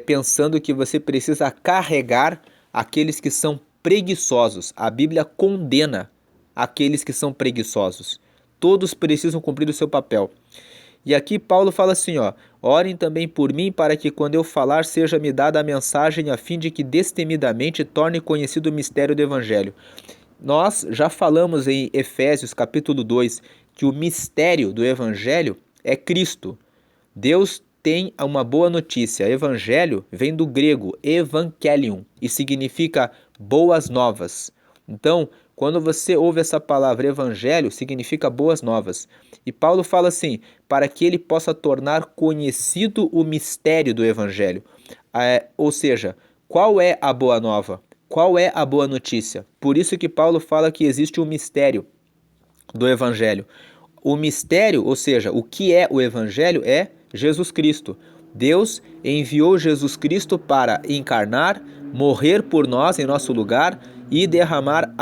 pensando que você precisa carregar aqueles que são preguiçosos. A Bíblia condena aqueles que são preguiçosos. Todos precisam cumprir o seu papel. E aqui Paulo fala assim, orem também por mim para que quando eu falar seja-me dada a mensagem a fim de que destemidamente torne conhecido o mistério do Evangelho. Nós já falamos em Efésios capítulo 2 que o mistério do Evangelho é Cristo. Deus tem uma boa notícia. Evangelho vem do grego evangelion e significa boas novas. Então, quando você ouve essa palavra evangelho, significa boas novas. E Paulo fala assim, para que ele possa tornar conhecido o mistério do evangelho. Ou seja, qual é a boa nova? Qual é a boa notícia? Por isso que Paulo fala que existe um mistério do evangelho. O mistério, ou seja, o que é o evangelho é Jesus Cristo. Deus enviou Jesus Cristo para encarnar, morrer por nós em nosso lugar e derramar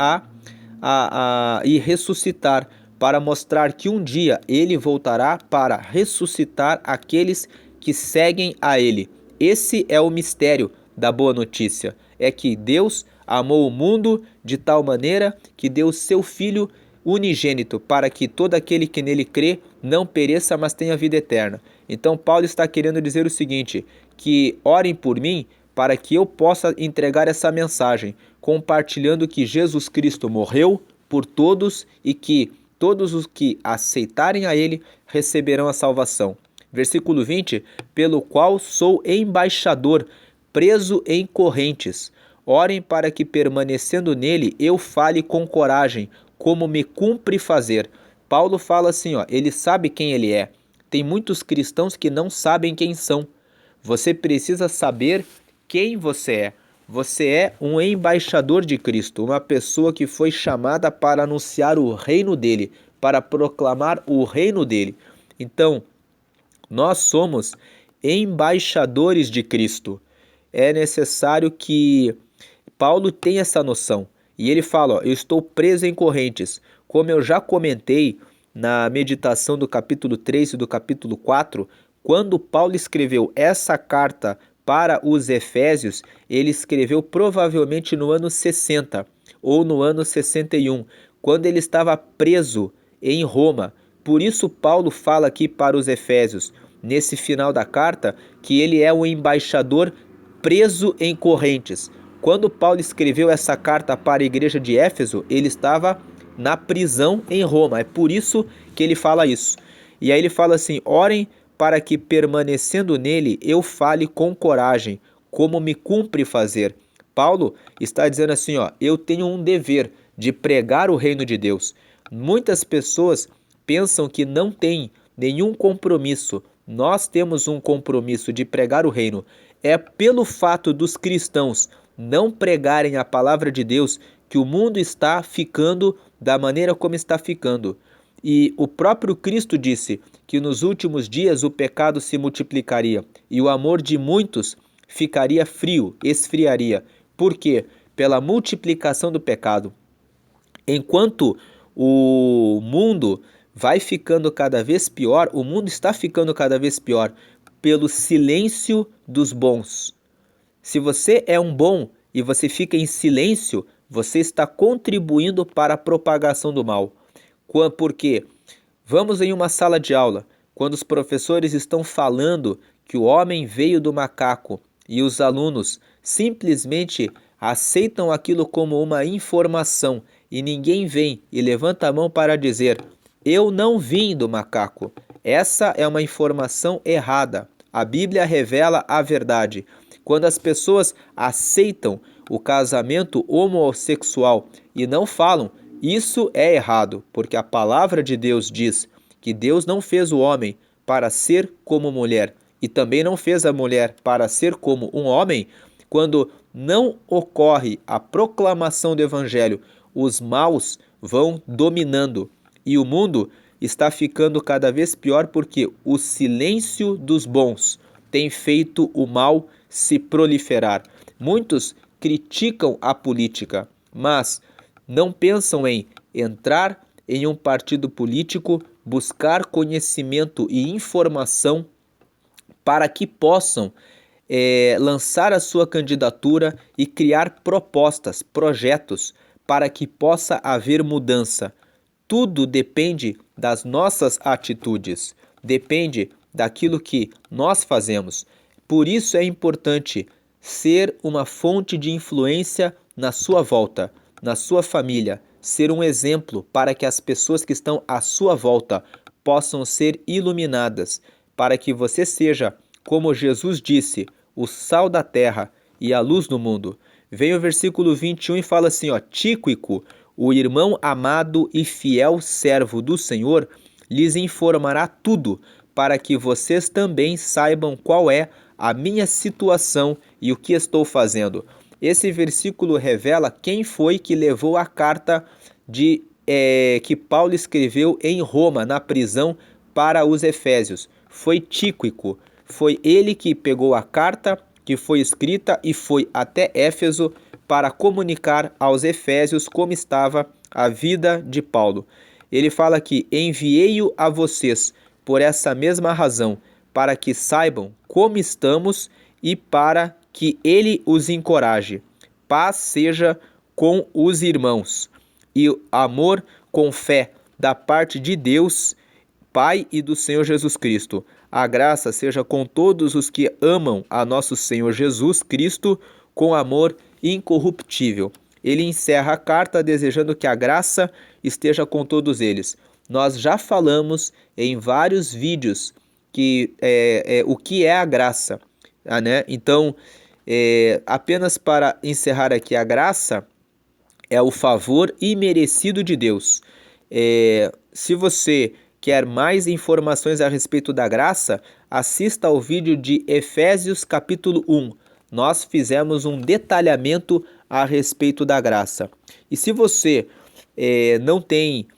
e ressuscitar, para mostrar que um dia ele voltará para ressuscitar aqueles que seguem a ele. Esse é o mistério da boa notícia, é que Deus amou o mundo de tal maneira que deu seu Filho unigênito para que todo aquele que nele crê não pereça, mas tenha vida eterna. Então Paulo está querendo dizer o seguinte, que orem por mim para que eu possa entregar essa mensagem, compartilhando que Jesus Cristo morreu por todos e que todos os que aceitarem a ele receberão a salvação. Versículo 20, pelo qual sou embaixador, preso em correntes. Orem para que permanecendo nele eu fale com coragem, como me cumpre fazer. Paulo fala assim, ele sabe quem ele é. Tem muitos cristãos que não sabem quem são. Você precisa saber quem você é. Você é um embaixador de Cristo, uma pessoa que foi chamada para anunciar o reino dele, para proclamar o reino dele. Então, nós somos embaixadores de Cristo. É necessário que Paulo tenha essa noção. E ele fala, eu estou preso em correntes. Como eu já comentei na meditação do capítulo 3 e do capítulo 4, quando Paulo escreveu essa carta para os Efésios, ele escreveu provavelmente no ano 60 ou no ano 61, quando ele estava preso em Roma. Por isso Paulo fala aqui para os Efésios, nesse final da carta, que ele é um embaixador preso em correntes. Quando Paulo escreveu essa carta para a igreja de Éfeso, ele estava na prisão em Roma. É por isso que ele fala isso. E aí ele fala assim, orem para que permanecendo nele eu fale com coragem, como me cumpre fazer. Paulo está dizendo assim, eu tenho um dever de pregar o reino de Deus. Muitas pessoas pensam que não têm nenhum compromisso, nós temos um compromisso de pregar o reino, é pelo fato dos cristãos não pregarem a palavra de Deus que o mundo está ficando da maneira como está ficando. E o próprio Cristo disse que nos últimos dias o pecado se multiplicaria e o amor de muitos ficaria frio, esfriaria. Por quê? Pela multiplicação do pecado. Enquanto o mundo vai ficando cada vez pior, o mundo está ficando cada vez pior pelo silêncio dos bons. Se você é um bom e você fica em silêncio, você está contribuindo para a propagação do mal. Porque vamos em uma sala de aula, quando os professores estão falando que o homem veio do macaco e os alunos simplesmente aceitam aquilo como uma informação e ninguém vem e levanta a mão para dizer: eu não vim do macaco. Essa é uma informação errada. A Bíblia revela a verdade. Quando as pessoas aceitam o casamento homossexual e não falam, isso é errado, porque a palavra de Deus diz que Deus não fez o homem para ser como mulher e também não fez a mulher para ser como um homem. Quando não ocorre a proclamação do evangelho, os maus vão dominando e o mundo está ficando cada vez pior porque o silêncio dos bons tem feito o mal se proliferar. Muitos criticam a política, mas não pensam em entrar em um partido político, buscar conhecimento e informação para que possam lançar a sua candidatura e criar propostas, projetos para que possa haver mudança. Tudo depende das nossas atitudes, depende daquilo que nós fazemos. Por isso é importante ser uma fonte de influência na sua volta, na sua família, ser um exemplo para que as pessoas que estão à sua volta possam ser iluminadas, para que você seja, como Jesus disse, o sal da terra e a luz do mundo. Vem o versículo 21 e fala assim, Tíquico, o irmão amado e fiel servo do Senhor, lhes informará tudo, para que vocês também saibam qual é a minha situação e o que estou fazendo. Esse versículo revela quem foi que levou a carta que Paulo escreveu em Roma, na prisão, para os Efésios. Foi Tíquico. Foi ele que pegou a carta que foi escrita e foi até Éfeso para comunicar aos Efésios como estava a vida de Paulo. Ele fala que enviei-o a vocês por essa mesma razão, para que saibam como estamos e para que ele os encoraje. Paz seja com os irmãos e amor com fé da parte de Deus, Pai e do Senhor Jesus Cristo. A graça seja com todos os que amam a nosso Senhor Jesus Cristo com amor incorruptível. Ele encerra a carta desejando que a graça esteja com todos eles. Nós já falamos em vários vídeos o que é a graça, né? Então, apenas para encerrar aqui, a graça é o favor imerecido de Deus. Se você quer mais informações a respeito da graça, assista ao vídeo de Efésios capítulo 1. Nós fizemos um detalhamento a respeito da graça. E se você não tem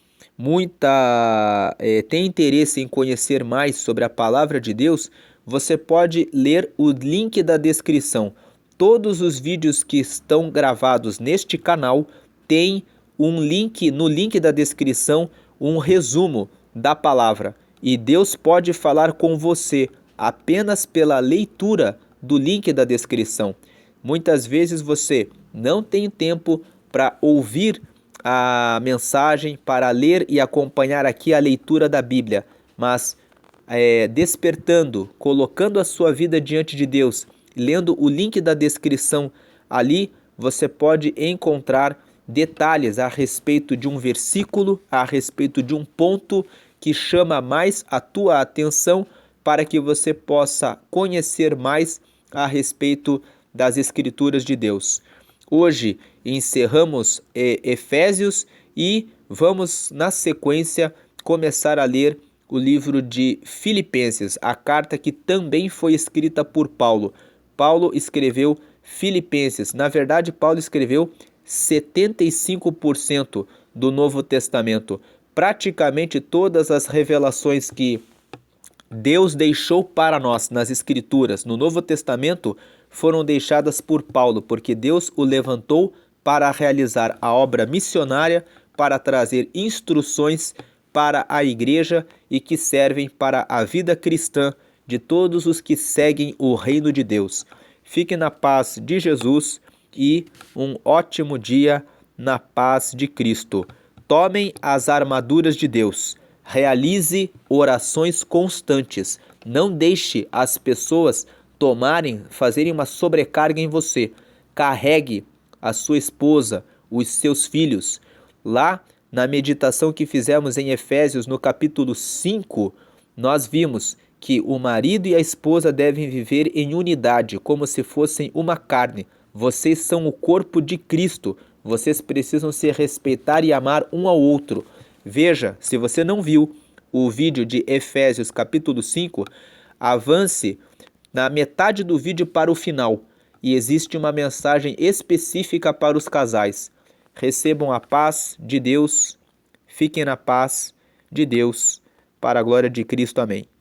tem interesse em conhecer mais sobre a palavra de Deus, você pode ler o link da descrição. Todos os vídeos que estão gravados neste canal têm um link, no link da descrição, um resumo da palavra. E Deus pode falar com você apenas pela leitura do link da descrição. Muitas vezes você não tem tempo para ouvir a mensagem, para ler e acompanhar aqui a leitura da Bíblia, mas despertando, colocando a sua vida diante de Deus, lendo o link da descrição ali, você pode encontrar detalhes a respeito de um versículo, a respeito de um ponto que chama mais a tua atenção para que você possa conhecer mais a respeito das Escrituras de Deus. Hoje encerramos Efésios e vamos, na sequência, começar a ler o livro de Filipenses, a carta que também foi escrita por Paulo. Paulo escreveu Filipenses. Na verdade, Paulo escreveu 75% do Novo Testamento. Praticamente todas as revelações que Deus deixou para nós nas Escrituras, no Novo Testamento, foram deixadas por Paulo, porque Deus o levantou para realizar a obra missionária, para trazer instruções para a igreja e que servem para a vida cristã de todos os que seguem o reino de Deus. Fique na paz de Jesus e um ótimo dia na paz de Cristo. Tomem as armaduras de Deus. Realize orações constantes. Não deixe as pessoas fazerem uma sobrecarga em você. Carregue a sua esposa, os seus filhos. Lá na meditação que fizemos em Efésios, no capítulo 5, nós vimos que o marido e a esposa devem viver em unidade, como se fossem uma carne. Vocês são o corpo de Cristo. Vocês precisam se respeitar e amar um ao outro. Veja, se você não viu o vídeo de Efésios capítulo 5, avance na metade do vídeo para o final. E existe uma mensagem específica para os casais. Recebam a paz de Deus, fiquem na paz de Deus, para a glória de Cristo. Amém.